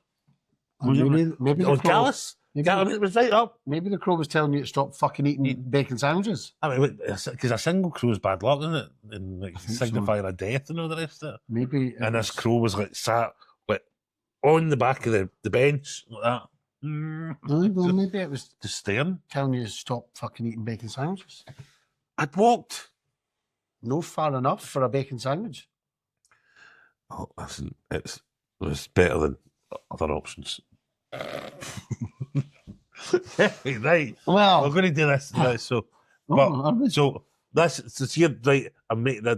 Maybe It was Gallus. It was right up. Maybe the crow was telling you to stop fucking eating bacon sandwiches. I mean, because a single crow is bad luck, isn't it? And like signifying a death and all the rest of it. Maybe. And this crow was like sat like on the back of the bench like that. Well, maybe it was Just staring. telling you to stop fucking eating bacon sandwiches. I'd walked. No far enough for a bacon sandwich. Oh, listen, it was better than other options. Right. Well, We're going to do this. Right, so, this here, right?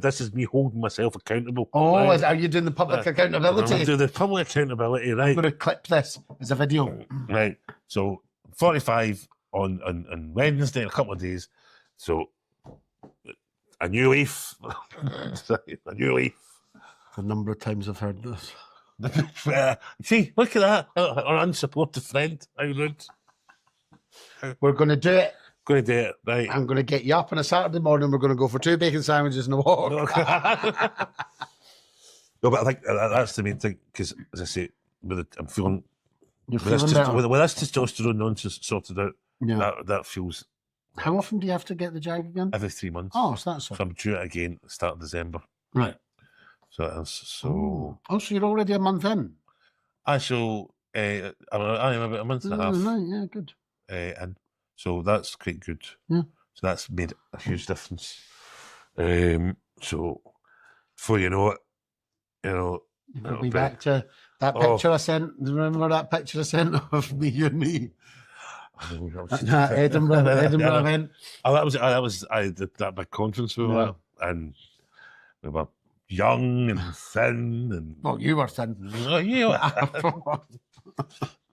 This is me holding myself accountable. oh, right? are you doing the public I'm accountability? going to do the public accountability, I'm right? going to clip this as a video. Right. So 45 on Wednesday in a couple of days. So a new leaf. A new leaf. A number of times I've heard this. See, look at that. Our unsupportive friend. How rude. We're going to do it. Going to do it, right? I'm going to get you up on a Saturday morning. We're going to go for 2 bacon sandwiches and a walk. No, but I think that's the main thing, because as I say, I'm feeling You're with this, feeling better. with this testosterone nonsense sorted out, Yeah. that feels How often do you have to get the jag again? every 3 months. Oh, so that's So I'm due it again at the start of December. right. So it is. So Oh, so you're already a month in. I shall. I'm about a month and a half Right, yeah, good. in, so that's quite good. Yeah. So that's made a huge difference. So before you know it, We'll it'll be back to that picture I sent. Remember that picture I sent of me, you and me? That Edinburgh event. Oh, that was that big conference we were at, and we were young and thin and. Well, you were thin. Oh, you were.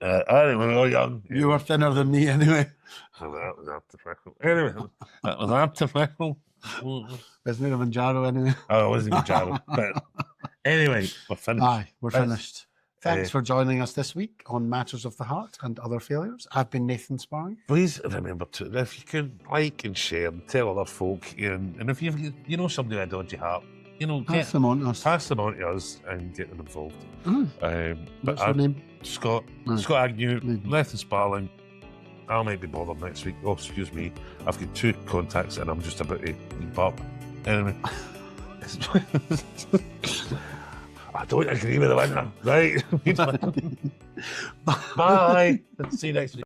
Anyway, we were young. You were thinner than me anyway. Oh, that was artificial. Anyway, that was artificial. Isn't it a Manjaro anyway? Oh, it wasn't even Jaro. But anyway, we're finished. Aye, we're finished. Thanks for joining us this week on Matters of the Heart and Other Failures. I've been Nathan Sparring. Please remember to, if you can, like and share and tell other folk, and if you know somebody with a dodgy heart, Pass them on to us. pass them on to us and get them involved. But What's your name? Scott Aye. Scott Agnew, Aye. Nathan Sparling. I might be bothered next week. Oh, excuse me. I've got 2 contacts and I'm just about to leap up. Anyway. I don't agree with the winner. Right. Bye. See you next week.